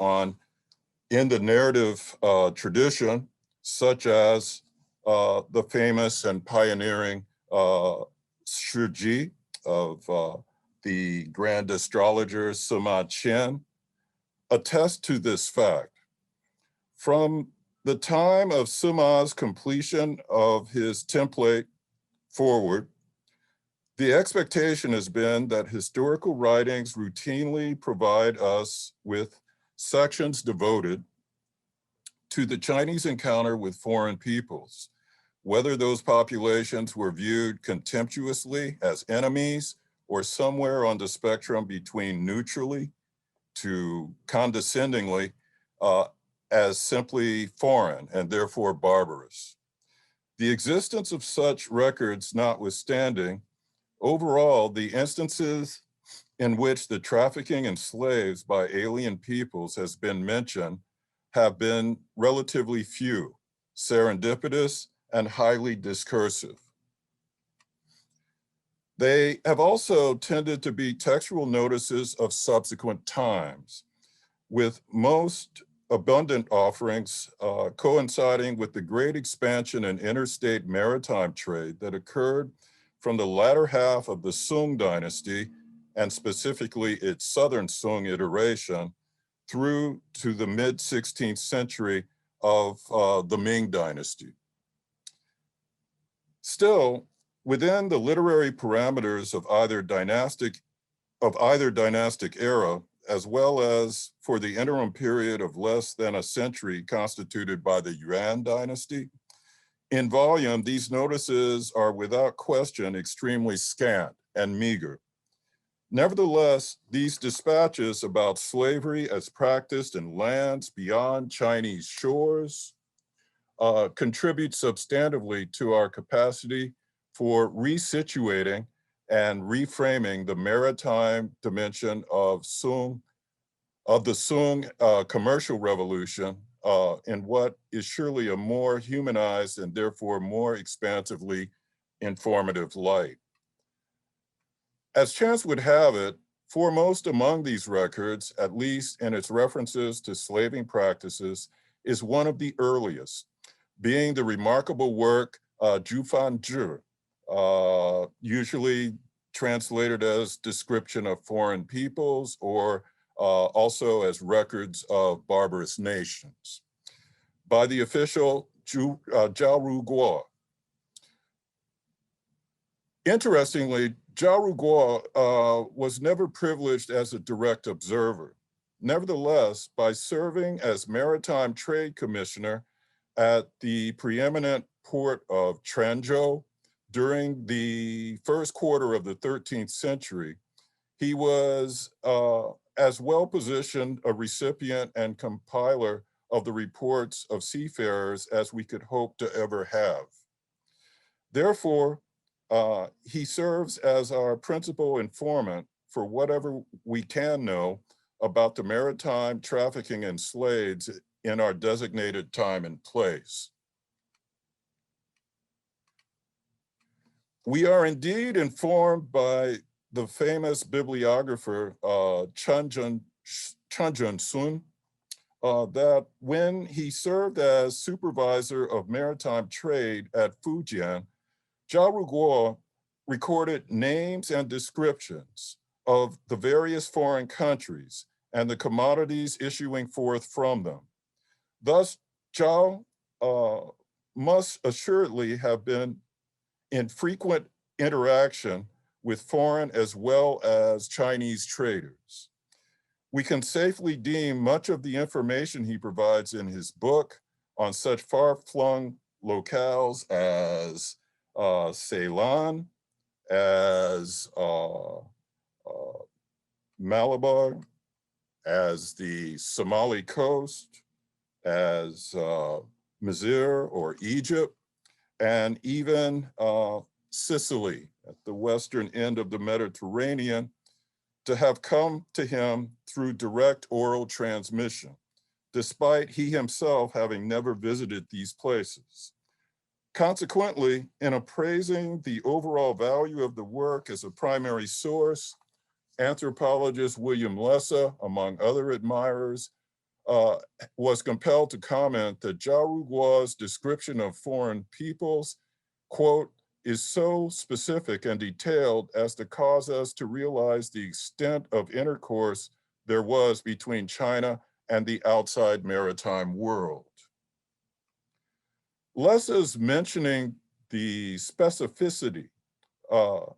in the narrative tradition, such as the famous and pioneering Shiji of the grand astrologer Sima Qian, attest to this fact. From the time of Sima's completion of his template forward, the expectation has been that historical writings routinely provide us with sections devoted to the Chinese encounter with foreign peoples, whether those populations were viewed contemptuously as enemies or somewhere on the spectrum between neutrally to condescendingly as simply foreign and therefore barbarous. The existence of such records notwithstanding, overall, the instances in which the trafficking in slaves by alien peoples has been mentioned have been relatively few, serendipitous, and highly discursive. They have also tended to be textual notices of subsequent times, with most abundant offerings coinciding with the great expansion in interstate maritime trade that occurred from the latter half of the Sung dynasty, and specifically its southern Sung iteration, through to the mid-16th century of the Ming dynasty. Still, within the literary parameters of either dynastic era, as well as for the interim period of less than a century constituted by the Yuan dynasty, in volume, these notices are without question extremely scant and meager. Nevertheless, these dispatches about slavery as practiced in lands beyond Chinese shores contribute substantively to our capacity for resituating and reframing the maritime dimension of the Sung commercial revolution in what is surely a more humanized and therefore more expansively informative light. As chance would have it, foremost among these records, at least in its references to slaving practices, is one of the earliest, being the remarkable work Jufan Zhi, usually translated as Description of Foreign Peoples, or also as Records of Barbarous Nations, by the official Zhao Ruguo. Interestingly, Zhao Ruguo was never privileged as a direct observer. Nevertheless, by serving as Maritime Trade Commissioner at the preeminent port of Trenzhou during the first quarter of the 13th century, he was as well positioned a recipient and compiler of the reports of seafarers as we could hope to ever have. Therefore, he serves as our principal informant for whatever we can know about the maritime trafficking in slaves in our designated time and place. We are indeed informed by the famous bibliographer Chen Junsun that when he served as supervisor of maritime trade at Fujian, Zhao Ruguo recorded names and descriptions of the various foreign countries and the commodities issuing forth from them. Thus, Zhao must assuredly have been in frequent interaction with foreign as well as Chinese traders. We can safely deem much of the information he provides in his book on such far-flung locales as Ceylon, as Malabar, as the Somali coast, as Mizr or Egypt, and even Sicily at the western end of the Mediterranean, to have come to him through direct oral transmission, despite he himself having never visited these places. Consequently, in appraising the overall value of the work as a primary source, anthropologist William Lessa, among other admirers, was compelled to comment that Zhao Ruguo's description of foreign peoples, quote, is so specific and detailed as to cause us to realize the extent of intercourse there was between China and the outside maritime world. Lessa's mentioning the specificity of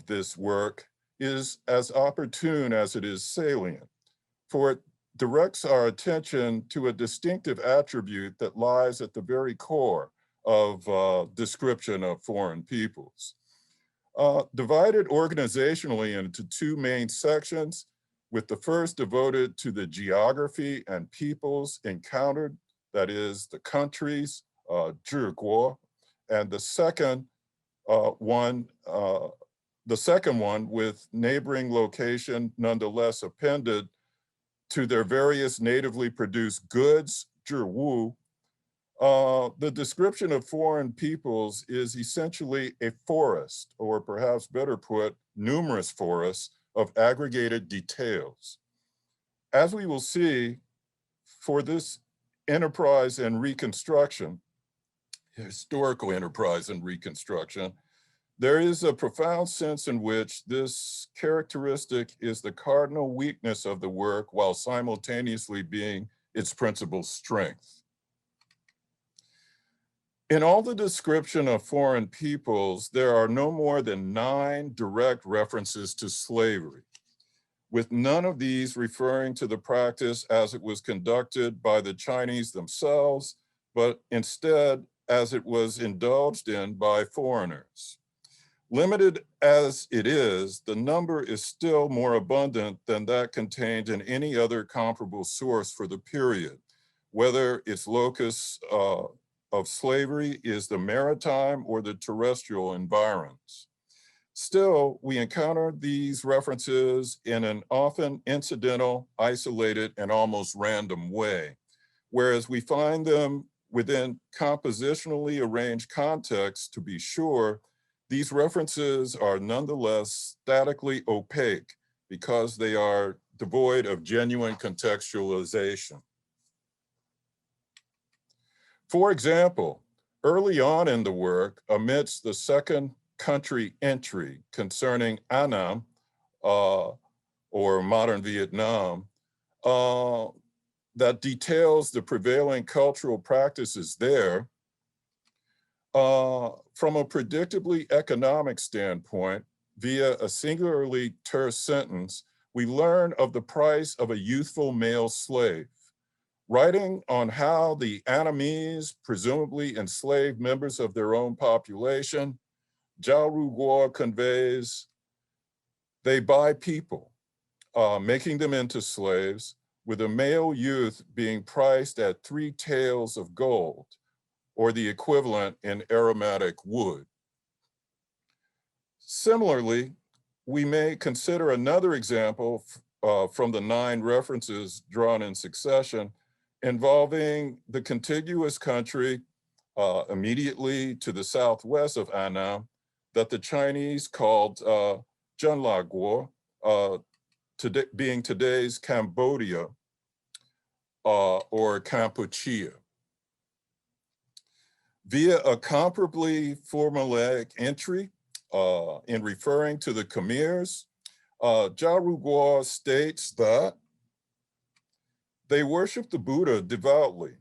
this work is as opportune as it is salient, for it directs our attention to a distinctive attribute that lies at the very core of description of foreign peoples. Divided organizationally into two main sections, with the first devoted to the geography and peoples encountered, that is the countries, 治国, and the second one with neighboring location nonetheless appended to their various natively produced goods, 治物. The description of foreign peoples is essentially a forest, or perhaps better put, numerous forests of aggregated details. As we will see, for this enterprise and reconstruction, historical enterprise and reconstruction, there is a profound sense in which this characteristic is the cardinal weakness of the work while simultaneously being its principal strength. In all the description of foreign peoples, there are no more than 9 direct references to slavery, with none of these referring to the practice as it was conducted by the Chinese themselves, but instead as it was indulged in by foreigners. Limited as it is, the number is still more abundant than that contained in any other comparable source for the period, whether its locus of slavery is the maritime or the terrestrial environs. Still, we encounter these references in an often incidental, isolated, and almost random way, whereas we find them within compositionally arranged contexts, to be sure. these references are nonetheless statically opaque because they are devoid of genuine contextualization. For example, early on in the work, amidst the second country entry concerning Annam, or modern Vietnam, that details the prevailing cultural practices there, from a predictably economic standpoint, via a singularly terse sentence, we learn of the price of a youthful male slave. Writing on how the Annamese presumably enslaved members of their own population, Zhao Ruguo conveys, they buy people, making them into slaves, with a male youth being priced at 3 taels of gold, or the equivalent in aromatic wood. Similarly, we may consider another example from the 9 references drawn in succession involving the contiguous country immediately to the southwest of Annam that the Chinese called Zhenlaguo, today, being today's Cambodia or Kampuchea. Via a comparably formulaic entry in referring to the Khmers, Zhao Ruguo states that they worship the Buddha devoutly.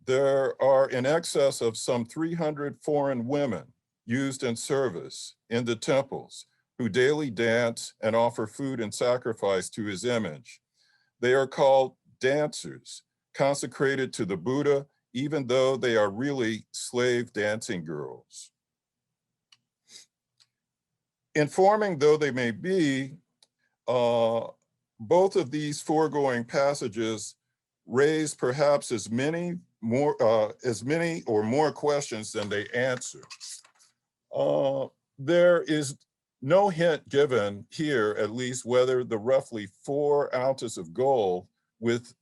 There are in excess of some 300 foreign women used in service in the temples who daily dance and offer food and sacrifice to his image. They are called dancers, consecrated to the Buddha, even though they are really slave dancing girls. Informing though they may be, both of these foregoing passages raise perhaps as many or more questions than they answer. There is no hint given here, at least, whether the roughly 4 ounces of gold, with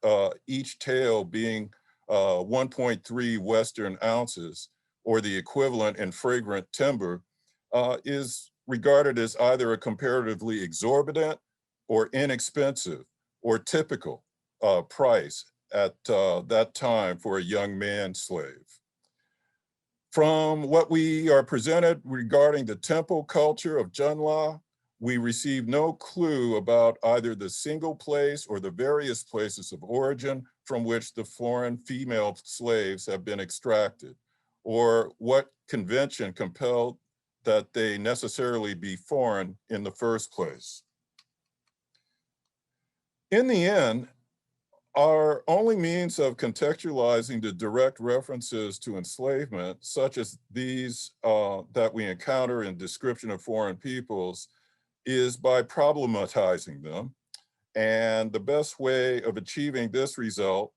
each tael being 1.3 Western ounces, or the equivalent in fragrant timber, is regarded as either a comparatively exorbitant or inexpensive or typical price at that time for a young man slave. From what we are presented regarding the temple culture of Zhenla, we receive no clue about either the single place or the various places of origin from which the foreign female slaves have been extracted, or what convention compelled that they necessarily be foreign in the first place. In the end, our only means of contextualizing the direct references to enslavement, such as these that we encounter in description of foreign peoples, is by problematizing them. And the best way of achieving this result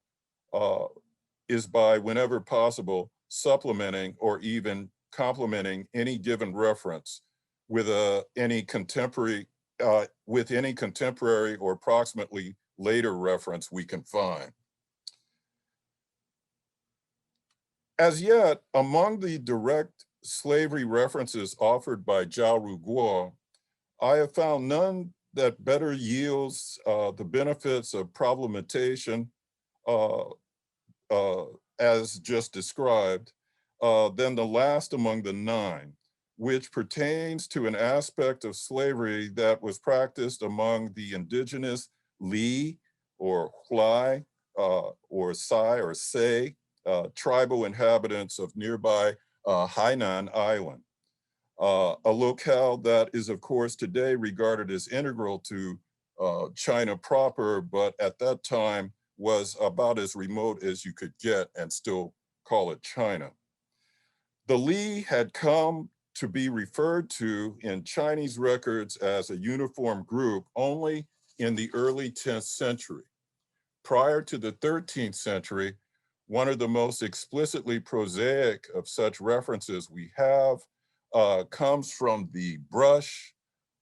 is by, whenever possible, supplementing or even complementing any given reference with any contemporary or approximately later reference we can find. As yet, among the direct slavery references offered by Zhao Ruguo, I have found none that better yields the benefits of problematization as just described than the last among the 9, which pertains to an aspect of slavery that was practiced among the indigenous Li or Huai or Sai or Sei tribal inhabitants of nearby Hainan Island, a locale that is of course today regarded as integral to China proper, but at that time was about as remote as you could get and still call it China. The Li had come to be referred to in Chinese records as a uniform group only in the early 10th century. Prior to the 13th century, one of the most explicitly prosaic of such references we have comes from the brush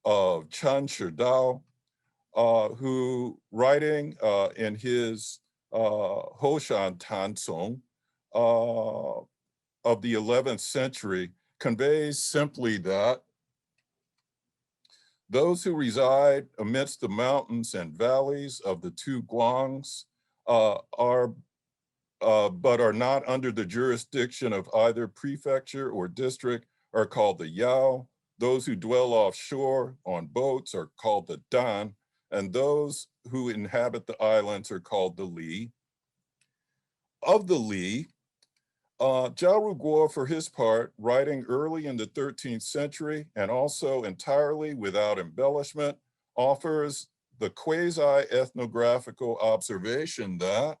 of Chen Shidao, who, writing in his Hoshan Tancong of the 11th century, conveys simply that Those who reside amidst the mountains and valleys of the two Guangs but are not under the jurisdiction of either prefecture or district are called the Yao. Those who dwell offshore on boats are called the Dan, and those who inhabit the islands are called the Li. Of the Li, Zhao Ruguo, for his part, writing early in the 13th century and also entirely without embellishment, offers the quasi-ethnographical observation that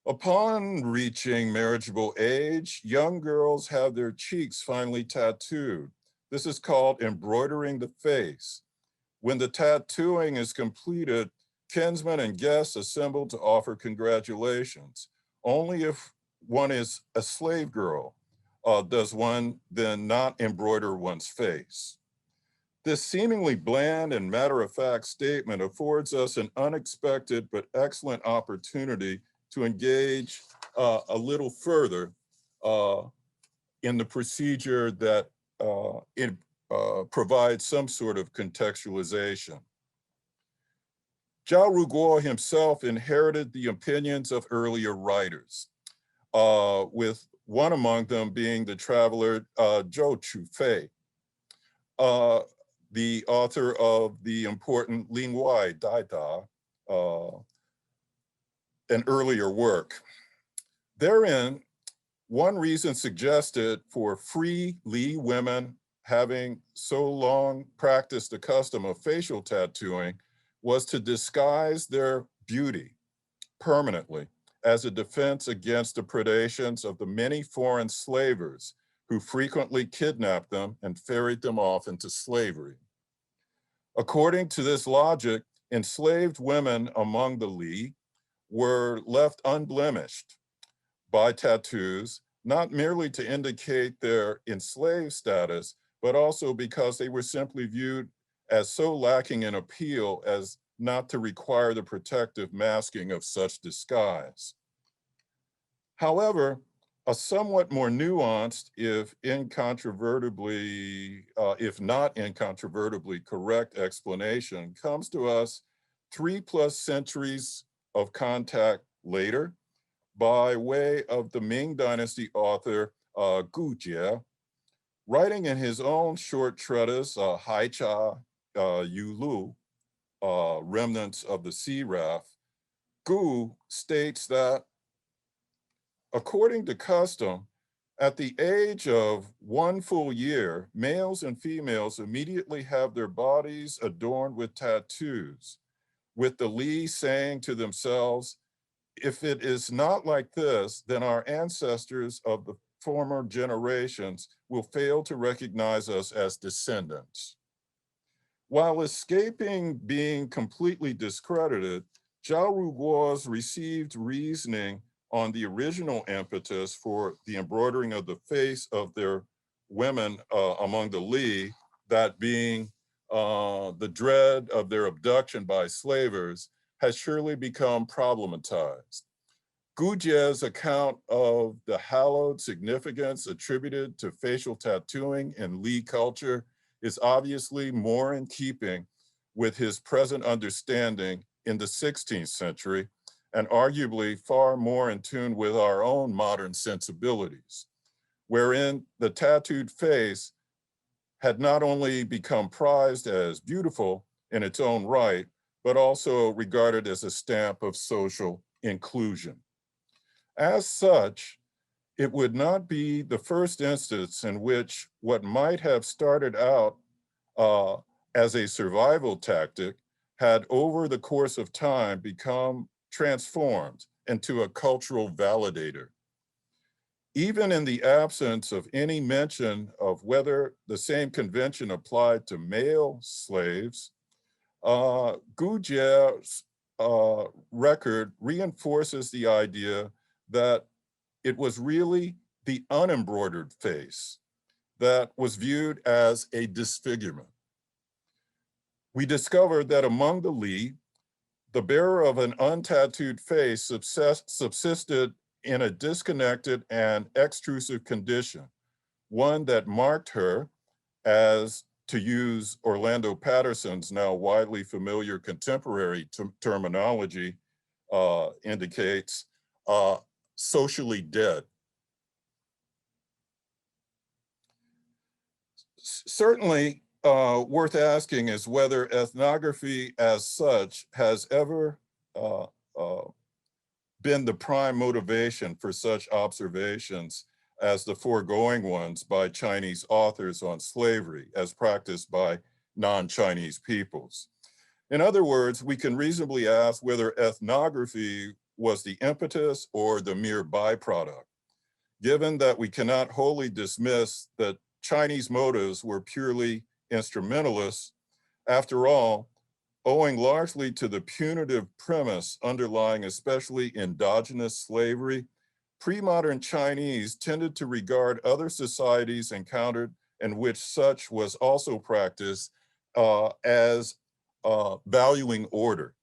upon reaching marriageable age, young girls have their cheeks finely tattooed. This is called embroidering the face. When the tattooing is completed, kinsmen and guests assemble to offer congratulations. Only if one is a slave girl does one then not embroider one's face. This seemingly bland and matter-of-fact statement affords us an unexpected but excellent opportunity to engage a little further in the procedure that provides some sort of contextualization. Zhao Ruguo himself inherited the opinions of earlier writers, with one among them being the traveler Zhou Chufei, the author of the important Ling Wai Dai Da, an earlier work. Therein, one reason suggested for free Li women having so long practiced the custom of facial tattooing was to disguise their beauty permanently as a defense against the predations of the many foreign slavers who frequently kidnapped them and ferried them off into slavery. According to this logic, enslaved women among the Li were left unblemished by tattoos, not merely to indicate their enslaved status, but also because they were simply viewed as so lacking in appeal as not to require the protective masking of such disguise. However, a somewhat more nuanced, if not incontrovertibly correct explanation comes to us 3+ centuries of contact later by way of the Ming Dynasty author Gu Jie, writing in his own short treatise, Hai Cha Yu Lu, Remnants of the Sea Raft, Gu states that, according to custom, at the age of 1 full year, males and females immediately have their bodies adorned with tattoos, with the Li saying to themselves, if it is not like this, then our ancestors of the former generations will fail to recognize us as descendants. While escaping being completely discredited, Zhao Ruguo's received reasoning on the original impetus for the embroidering of the face of their women among the Li, that being the dread of their abduction by slavers, has surely become problematized. Gu Jie's account of the hallowed significance attributed to facial tattooing in Li culture is obviously more in keeping with his present understanding in the 16th century, and arguably far more in tune with our own modern sensibilities, wherein the tattooed face had not only become prized as beautiful in its own right, but also regarded as a stamp of social inclusion. As such, it would not be the first instance in which what might have started out as a survival tactic had over the course of time become transformed into a cultural validator. Even in the absence of any mention of whether the same convention applied to male slaves, Gu Jie's record reinforces the idea that it was really the unembroidered face that was viewed as a disfigurement. We discovered that among the Li, the bearer of an untattooed face subsisted in a disconnected and extrusive condition, one that marked her as to use Orlando Patterson's now widely familiar contemporary terminology, indicates socially dead. Certainly worth asking is whether ethnography as such has ever been the prime motivation for such observations as the foregoing ones by Chinese authors on slavery as practiced by non-Chinese peoples. In other words, we can reasonably ask whether ethnography was the impetus or the mere byproduct, given that we cannot wholly dismiss that Chinese motives were purely instrumentalist. After all, owing largely to the punitive premise underlying especially endogenous slavery, pre-modern Chinese tended to regard other societies encountered in which such was also practiced as valuing order.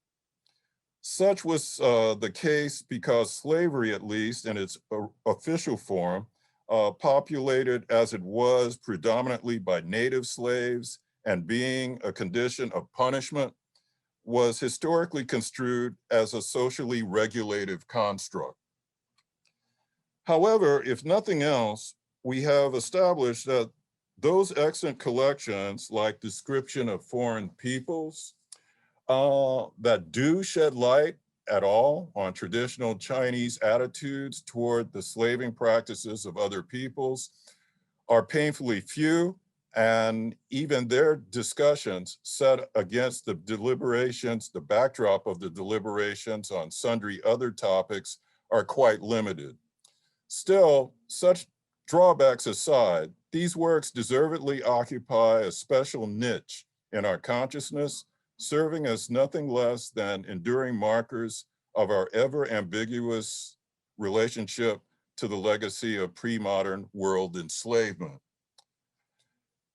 Such was the case because slavery, at least in its official form, populated as it was predominantly by native slaves and being a condition of punishment, was historically construed as a socially regulative construct. However, if nothing else, we have established that those excellent collections like Description of Foreign Peoples that do shed light at all on traditional Chinese attitudes toward the slaving practices of other peoples are painfully few, and even their discussions set against the deliberations, the backdrop of the deliberations on sundry other topics are quite limited. Still, such drawbacks aside, these works deservedly occupy a special niche in our consciousness, serving as nothing less than enduring markers of our ever ambiguous relationship to the legacy of pre-modern world enslavement.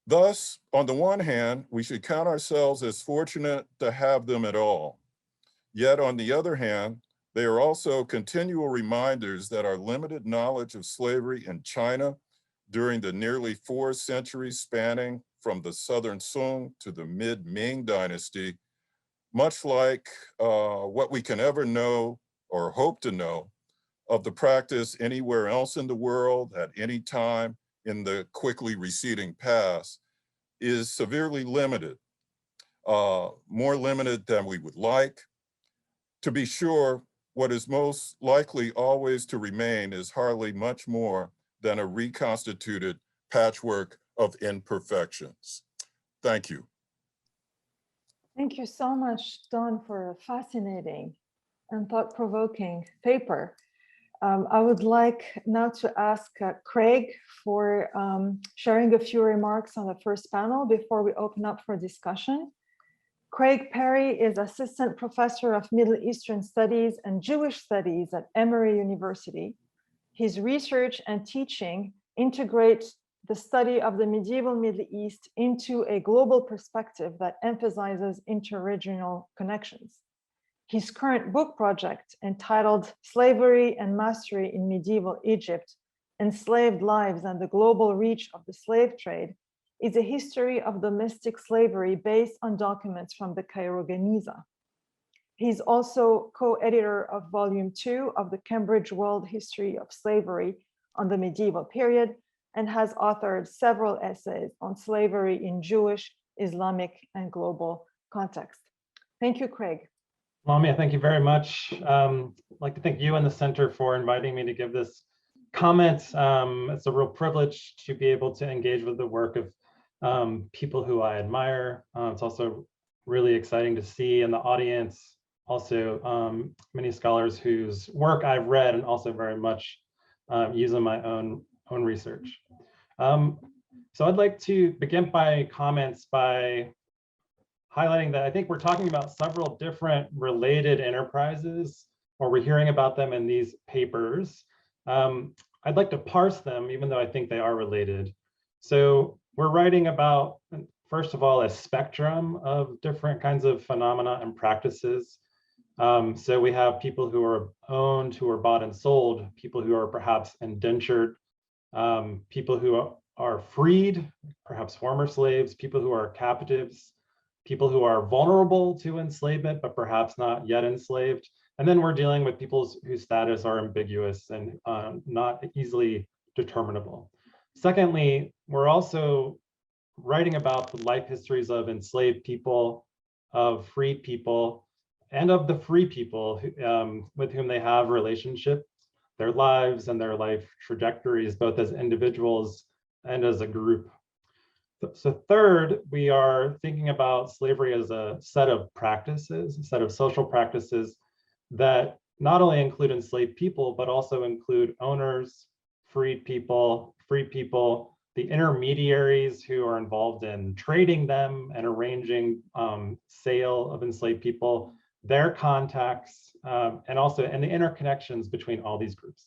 Thus, on the one hand, we should count ourselves as fortunate to have them at all. Yet on the other hand, they are also continual reminders that our limited knowledge of slavery in China during the nearly 4 centuries spanning from the Southern Song to the mid-Ming dynasty, much like what we can ever know or hope to know of the practice anywhere else in the world at any time in the quickly receding past, is severely limited, more limited than we would like. To be sure, what is most likely always to remain is hardly much more than a reconstituted patchwork of imperfections. Thank you. Thank you so much, Don, for a fascinating and thought-provoking paper. I would like now to ask Craig for sharing a few remarks on the first panel before we open up for discussion. Craig Perry is Assistant Professor of Middle Eastern Studies and Jewish Studies at Emory University. His research and teaching integrate the study of the medieval Middle East into a global perspective that emphasizes interregional connections. His current book project, entitled Slavery and Mastery in Medieval Egypt, Enslaved Lives and the Global Reach of the Slave Trade, is a history of domestic slavery based on documents from the Cairo Geniza. He's also co-editor of Volume 2 of the Cambridge World History of Slavery on the Medieval Period, and has authored several essays on slavery in Jewish, Islamic, and global context. Thank you, Craig. Lamia, thank you very much. I'd like to thank you and the center for inviting me to give this comment. It's a real privilege to be able to engage with the work of people who I admire. It's also really exciting to see in the audience also many scholars whose work I've read and also very much use in my own research. So I'd like to begin my comments by highlighting that I think we're talking about several different related enterprises, or we're hearing about them in these papers. I'd like to parse them, even though I think they are related. So we're writing about, first of all, a spectrum of different kinds of phenomena and practices. So we have people who are owned, who are bought and sold, people who are perhaps indentured, people who are freed, perhaps former slaves, people who are captives, people who are vulnerable to enslavement, but perhaps not yet enslaved. And then we're dealing with people whose status are ambiguous and not easily determinable. Secondly, we're also writing about the life histories of enslaved people, of freed people, and of the free people with whom they have relationships, their lives and their life trajectories, both as individuals and as a group. So third, we are thinking about slavery as a set of practices, a set of social practices that not only include enslaved people, but also include owners, freed people, the intermediaries who are involved in trading them and arranging sale of enslaved people, their contacts, and the interconnections between all these groups.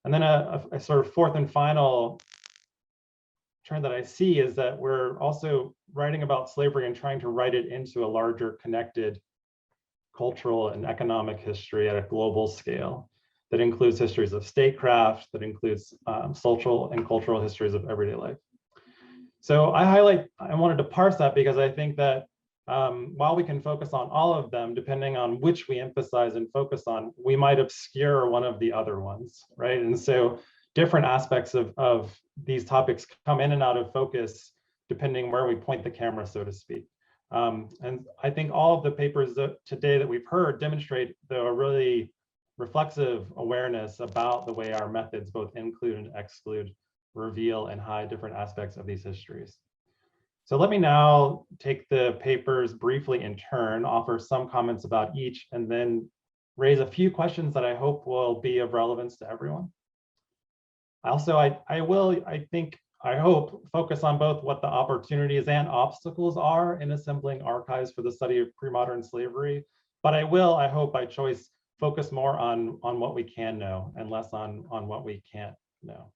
And then a sort of fourth and final trend that I see is that we're also writing about slavery and trying to write it into a larger connected cultural and economic history at a global scale that includes histories of statecraft, that includes social and cultural histories of everyday life. So I wanted to parse that because I think that while we can focus on all of them, depending on which we emphasize and focus on, we might obscure one of the other ones, right? And so different aspects of these topics come in and out of focus depending where we point the camera, so to speak. And I think all of the papers today that we've heard demonstrate the really reflexive awareness about the way our methods both include and exclude, reveal and hide different aspects of these histories. So let me now take the papers briefly in turn, offer some comments about each, and then raise a few questions that I hope will be of relevance to everyone. Also, I hope, focus on both what the opportunities and obstacles are in assembling archives for the study of pre-modern slavery, but I hope by choice, focus more on what we can know and less on what we can't know.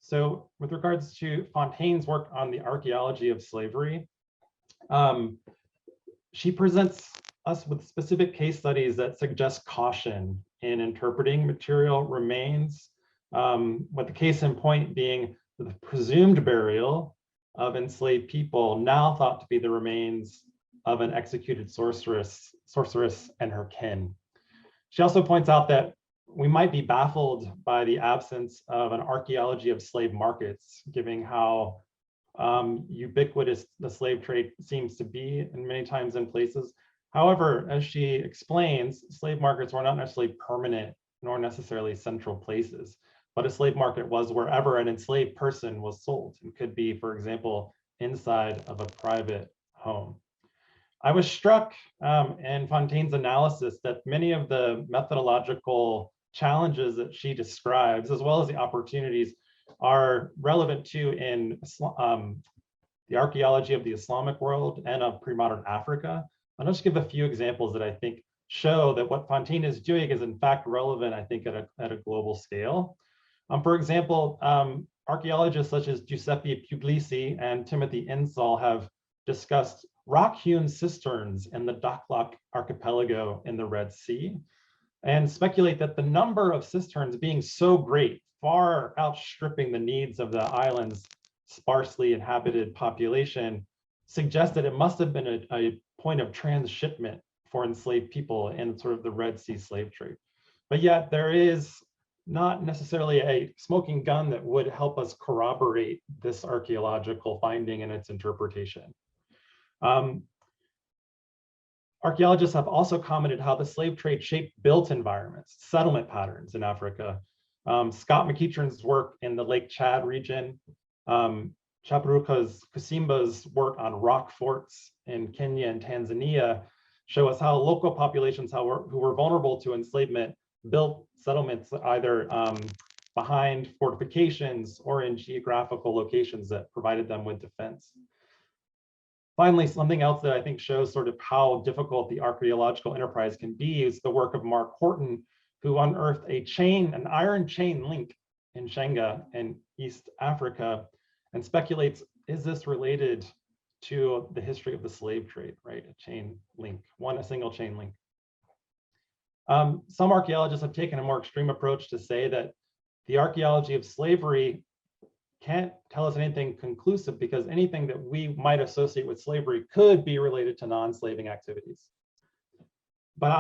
So with regards to Fontaine's work on the archaeology of slavery, she presents us with specific case studies that suggest caution in interpreting material remains, with the case in point being the presumed burial of enslaved people now thought to be the remains of an executed sorceress and her kin. She also points out that we might be baffled by the absence of an archaeology of slave markets, given how ubiquitous the slave trade seems to be in many times in places. However, as she explains, slave markets were not necessarily permanent nor necessarily central places, but a slave market was wherever an enslaved person was sold. It could be, for example, inside of a private home. I was struck in Fontaine's analysis that many of the methodological challenges that she describes, as well as the opportunities, are relevant to in the archaeology of the Islamic world and of pre-modern Africa. I'll just give a few examples that I think show that what Fontaine is doing is in fact relevant, I think, at a global scale. For example, archaeologists such as Giuseppe Puglisi and Timothy Insall have discussed rock-hewn cisterns in the Dakhla archipelago in the Red Sea, and speculate that the number of cisterns being so great, far outstripping the needs of the island's sparsely inhabited population, suggests that it must have been a point of transshipment for enslaved people in sort of the Red Sea slave trade. But yet there is not necessarily a smoking gun that would help us corroborate this archaeological finding and its interpretation. Archaeologists have also commented how the slave trade shaped built environments, settlement patterns in Africa. Scott McEachern's work in the Lake Chad region, Chapuruka's Kusimba's work on rock forts in Kenya and Tanzania show us how local populations who were vulnerable to enslavement built settlements either behind fortifications or in geographical locations that provided them with defense. Finally, something else that I think shows sort of how difficult the archaeological enterprise can be is the work of Mark Horton, who unearthed an iron chain link in Shenga in East Africa, and speculates, is this related to the history of the slave trade, right? A chain link, a single chain link. Some archaeologists have taken a more extreme approach to say that the archaeology of slavery can't tell us anything conclusive, because anything that we might associate with slavery could be related to non-slaving activities. But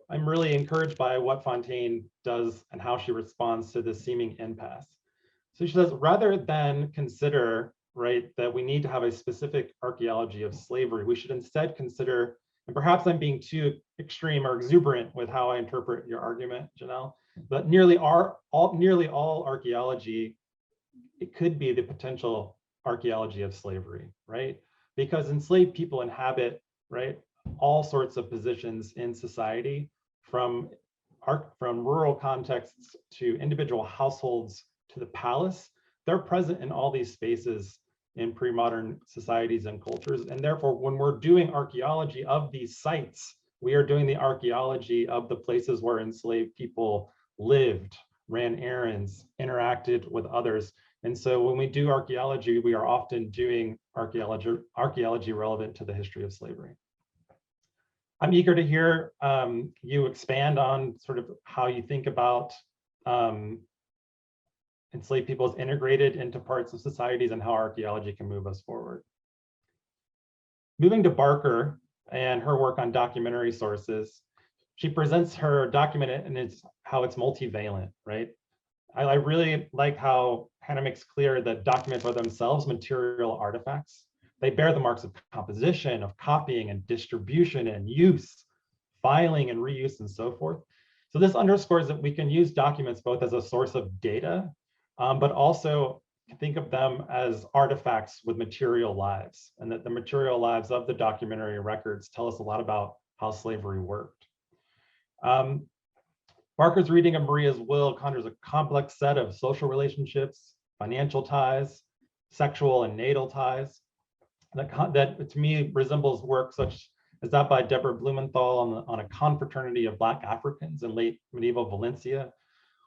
I'm really encouraged by what Fontaine does and how she responds to this seeming impasse. So she says, rather than consider, right, that we need to have a specific archaeology of slavery, we should instead consider, and perhaps I'm being too extreme or exuberant with how I interpret your argument, Janelle, but nearly all archaeology, it could be the potential archaeology of slavery, right? Because enslaved people inhabit, right, all sorts of positions in society, from rural contexts to individual households to the palace. They're present in all these spaces in pre-modern societies and cultures. And therefore, when we're doing archaeology of these sites, we are doing the archaeology of the places where enslaved people lived, ran errands, interacted with others. And so when we do archaeology, we are often doing archaeology relevant to the history of slavery. I'm eager to hear you expand on sort of how you think about enslaved people as integrated into parts of societies and how archaeology can move us forward. Moving to Barker and her work on documentary sources, she presents her document and how it's multivalent, right? I really like how Hannah makes clear that documents are themselves material artifacts. They bear the marks of composition, of copying and distribution and use, filing and reuse and so forth. So this underscores that we can use documents both as a source of data, but also think of them as artifacts with material lives, and that the material lives of the documentary records tell us a lot about how slavery worked. Barker's reading of Maria's will conjures a complex set of social relationships, financial ties, sexual and natal ties, that to me resembles work such as that by Deborah Blumenthal on a confraternity of Black Africans in late medieval Valencia,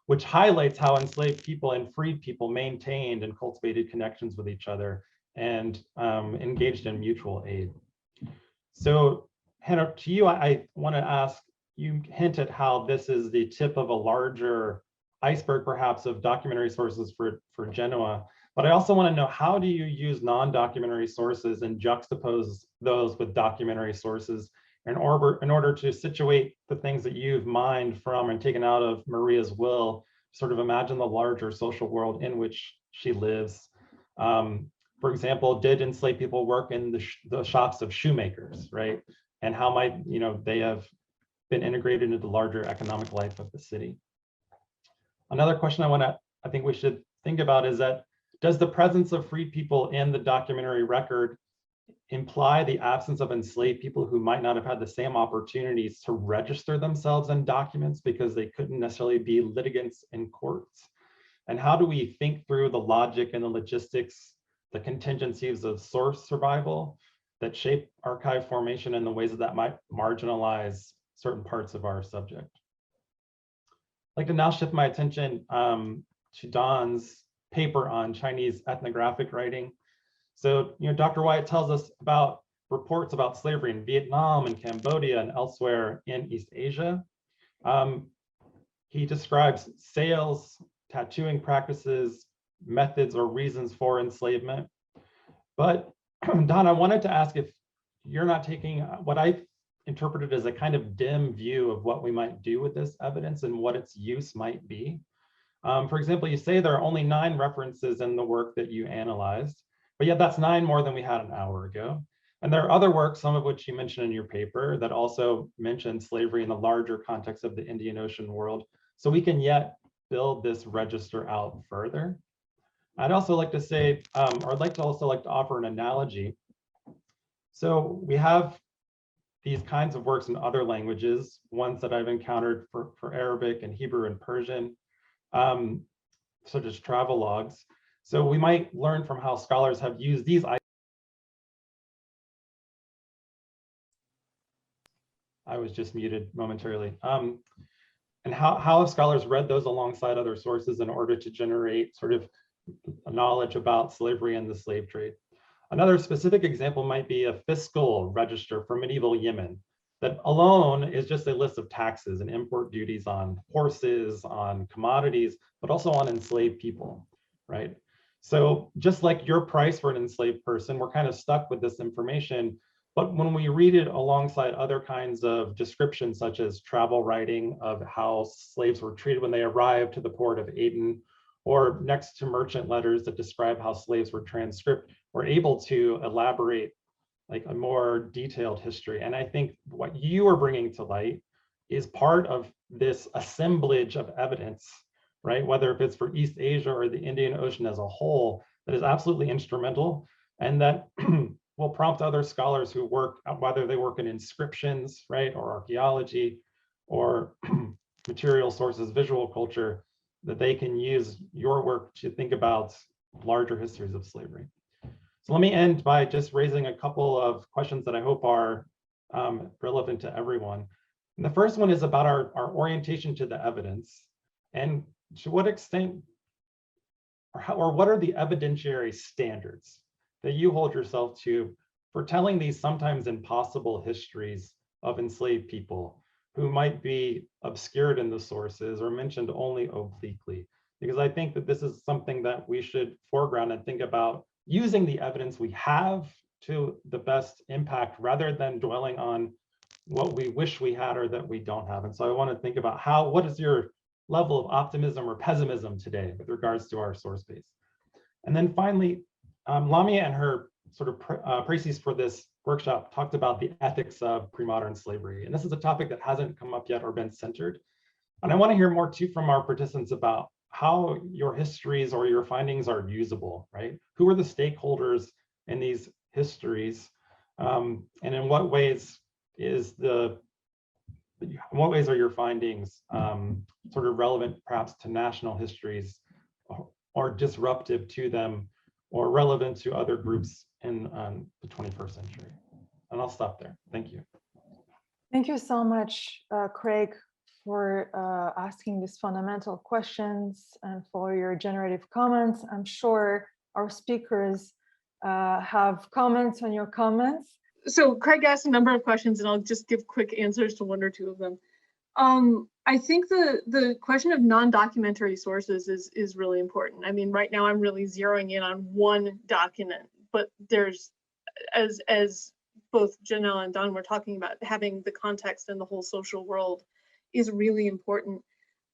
which highlights how enslaved people and freed people maintained and cultivated connections with each other and engaged in mutual aid. So Hannah, to you, I want to ask, you hint at how this is the tip of a larger iceberg, perhaps, of documentary sources for Genoa. But I also want to know, how do you use non-documentary sources and juxtapose those with documentary sources in order to situate the things that you've mined from and taken out of Maria's will, sort of imagine the larger social world in which she lives? For example, did enslaved people work in the shops of shoemakers, right? And how might they have been integrated into the larger economic life of the city? Another question I think we should think about is that, does the presence of freed people in the documentary record imply the absence of enslaved people who might not have had the same opportunities to register themselves in documents because they couldn't necessarily be litigants in courts? And how do we think through the logic and the logistics, the contingencies of source survival that shape archive formation in the ways that might marginalize certain parts of our subject? I'd like to now shift my attention to Don's paper on Chinese ethnographic writing. So, Dr. Wyatt tells us about reports about slavery in Vietnam and Cambodia and elsewhere in East Asia. He describes sales, tattooing practices, methods or reasons for enslavement. But Don, I wanted to ask if you're not taking what I interpreted as a kind of dim view of what we might do with this evidence and what its use might be. For example, you say there are only 9 references in the work that you analyzed, but yet that's 9 more than we had an hour ago. And there are other works, some of which you mentioned in your paper, that also mention slavery in the larger context of the Indian Ocean world. So we can yet build this register out further. I'd also like to say, or I'd like to offer an analogy. So we have these kinds of works in other languages, ones that I've encountered for Arabic and Hebrew and Persian, such as travel logs. So we might learn from how scholars have used these. I was just muted momentarily. And how have scholars read those alongside other sources in order to generate sort of knowledge about slavery and the slave trade? Another specific example might be a fiscal register for medieval Yemen that alone is just a list of taxes and import duties on horses, on commodities, but also on enslaved people, right? So just like your price for an enslaved person, we're kind of stuck with this information. But when we read it alongside other kinds of descriptions, such as travel writing of how slaves were treated when they arrived to the port of Aden, or next to merchant letters that describe how slaves were transcribed, we're able to elaborate like a more detailed history. And I think what you are bringing to light is part of this assemblage of evidence, right? Whether if it's for East Asia or the Indian Ocean as a whole, that is absolutely instrumental, and that will prompt other scholars who work, whether they work in inscriptions, right, or archaeology, or material sources, visual culture, that they can use your work to think about larger histories of slavery. So let me end by just raising a couple of questions that I hope are relevant to everyone. And the first one is about our orientation to the evidence, and to what extent, or what are the evidentiary standards that you hold yourself to for telling these sometimes impossible histories of enslaved people who might be obscured in the sources or mentioned only obliquely? Because I think that this is something that we should foreground and think about using the evidence we have to the best impact, rather than dwelling on what we wish we had or that we don't have. And so I want to think about what is your level of optimism or pessimism today with regards to our source base? And then finally, Lamia and her sort of précis for this workshop talked about the ethics of pre-modern slavery. And this is a topic that hasn't come up yet or been centered. And I want to hear more too from our participants about how your histories or your findings are usable, right? Who are the stakeholders in these histories? And in what ways are your findings sort of relevant perhaps to national histories, or disruptive to them, or relevant to other groups in the 21st century? And I'll stop there. Thank you. Thank you so much, Craig, for asking these fundamental questions and for your generative comments. I'm sure our speakers have comments on your comments. So Craig asked a number of questions, and I'll just give quick answers to one or two of them. I think the question of non-documentary sources is really important. I mean, right now I'm really zeroing in on one document, but there's, as both Janelle and Don were talking about, having the context and the whole social world is really important.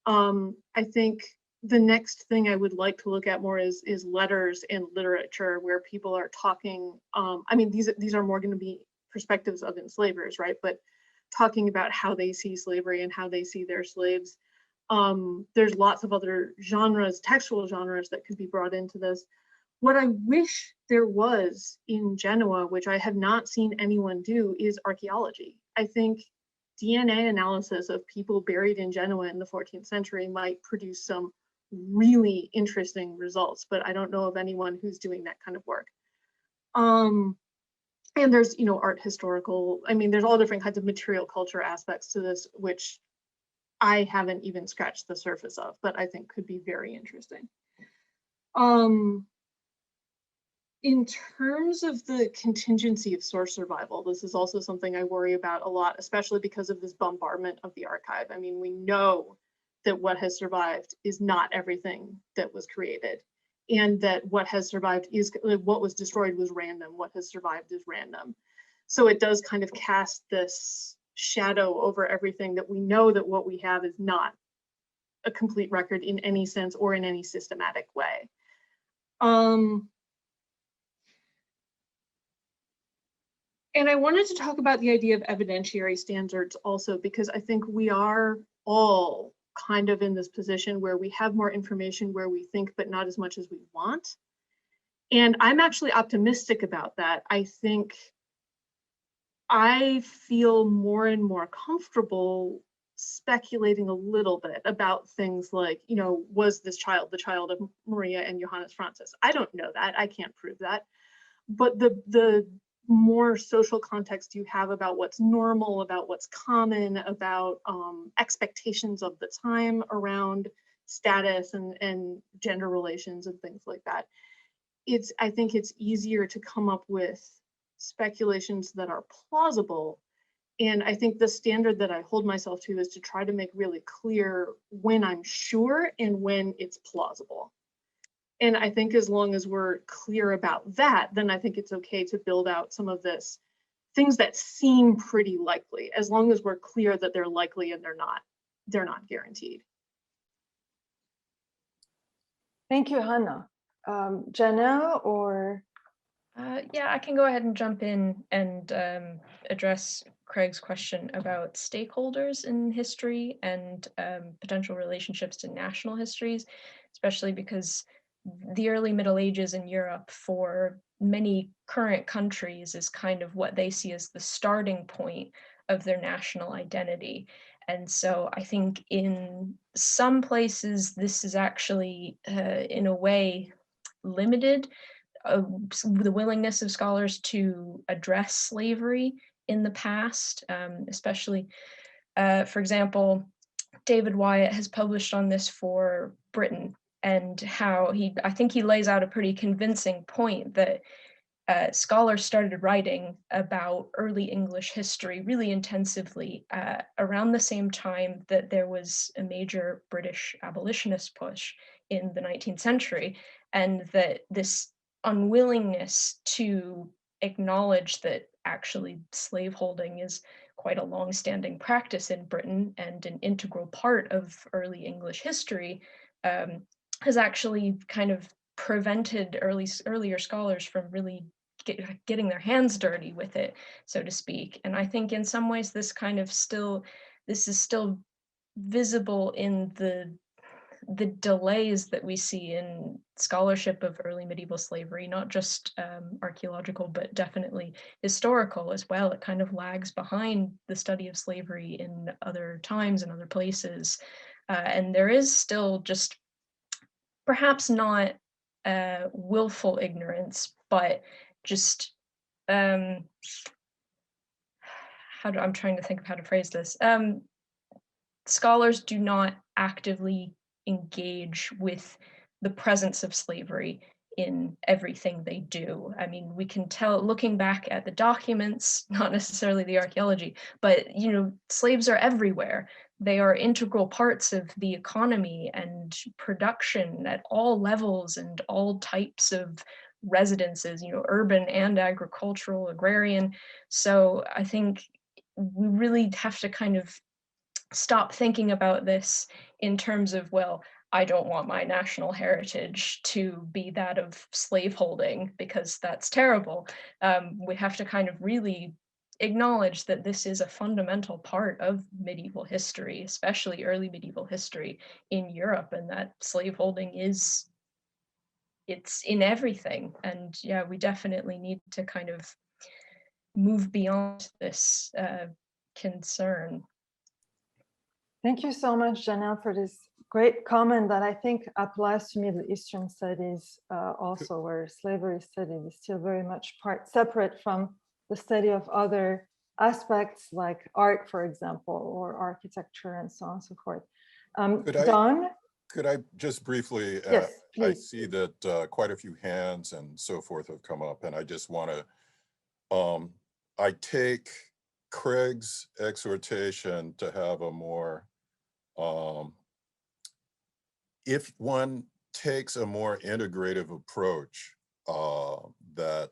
I think the next thing I would like to look at more is letters and literature, where people are talking. I mean, these are more going to be perspectives of enslavers, right? But talking about how they see slavery and how they see their slaves. There's lots of other genres, textual genres, that could be brought into this. What I wish there was in Genoa, which I have not seen anyone do, is archaeology. I think DNA analysis of people buried in Genoa in the 14th century might produce some really interesting results, but I don't know of anyone who's doing that kind of work. And there's, art historical, I mean, there's all different kinds of material culture aspects to this, which I haven't even scratched the surface of, but I think could be very interesting. In terms of the contingency of source survival, this is also something I worry about a lot, especially because of this bombardment of the archive. I mean, we know that what has survived is not everything that was created, and that what has survived is, what was destroyed was random, what has survived is random. So it does kind of cast this shadow over everything, that we know that what we have is not a complete record in any sense or in any systematic way. And I wanted to talk about the idea of evidentiary standards also, because I think we are all kind of in this position where we have more information where we think, but not as much as we want. And I'm actually optimistic about that. I think I feel more and more comfortable speculating a little bit about things like, was this child the child of Maria and Johannes Francis? I don't know that, I can't prove that. But the more social context you have about what's normal, about what's common, about expectations of the time around status and gender relations and things like that, I think it's easier to come up with speculations that are plausible. And I think the standard that I hold myself to is to try to make really clear when I'm sure and when it's plausible. And I think as long as we're clear about that, then I think it's okay to build out some of this things that seem pretty likely, as long as we're clear that they're likely and they're not guaranteed. Thank you, Hannah. Janelle or? Yeah, I can go ahead and jump in and address Craig's question about stakeholders in history and potential relationships to national histories, especially because the early Middle Ages in Europe for many current countries is kind of what they see as the starting point of their national identity. And so I think in some places, this is actually, in a way, limited the willingness of scholars to address slavery in the past, especially, for example, David Wyatt has published on this for Britain, and how I think he lays out a pretty convincing point that scholars started writing about early English history really intensively around the same time that there was a major British abolitionist push in the 19th century, and that this unwillingness to acknowledge that actually slaveholding is quite a long-standing practice in Britain and an integral part of early English history has actually kind of prevented earlier scholars from really getting their hands dirty with it, so to speak. And I think in some ways this is still visible in the delays that we see in scholarship of early medieval slavery, not just archaeological, but definitely historical as well. It kind of lags behind the study of slavery in other times and other places. And there is still just perhaps not willful ignorance, but just I'm trying to think of how to phrase this. Scholars do not actively engage with the presence of slavery in everything they do. I mean, we can tell looking back at the documents, not necessarily the archaeology, but slaves are everywhere. They are integral parts of the economy and production at all levels and all types of residences, urban and agricultural, agrarian. So I think we really have to kind of stop thinking about this in terms of, well, I don't want my national heritage to be that of slaveholding because that's terrible. We have to kind of really acknowledge that this is a fundamental part of medieval history, especially early medieval history in Europe, and that slaveholding it's in everything. And yeah, we definitely need to kind of move beyond this concern. Thank you so much, Janelle, for this great comment that I think applies to Middle Eastern studies also, where slavery study is still very much separate from the study of other aspects like art, for example, or architecture and so on and so forth. Don? Could I just briefly, yes, please. I see that quite a few hands and so forth have come up, and I just want to, I take Craig's exhortation to have a more, if one takes a more integrative approach, that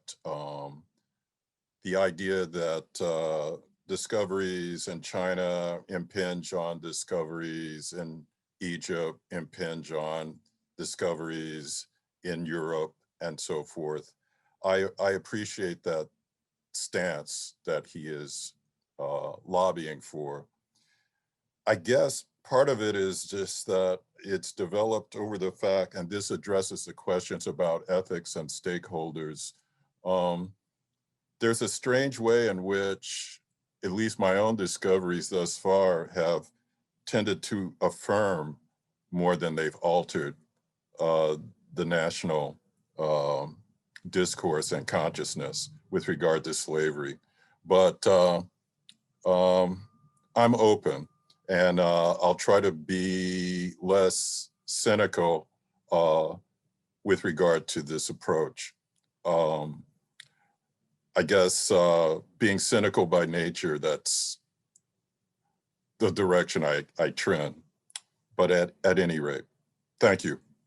the idea that discoveries in China impinge on discoveries in Egypt, impinge on discoveries in Europe, and so forth. I appreciate that stance that he is lobbying for. I guess part of it is just that it's developed over the fact, and this addresses the questions about ethics and stakeholders. There's a strange way in which, at least my own discoveries thus far, have tended to affirm more than they've altered the national discourse and consciousness with regard to slavery. But I'm open, and I'll try to be less cynical with regard to this approach. I guess being cynical by nature, that's the direction I trend. But at any rate, thank you.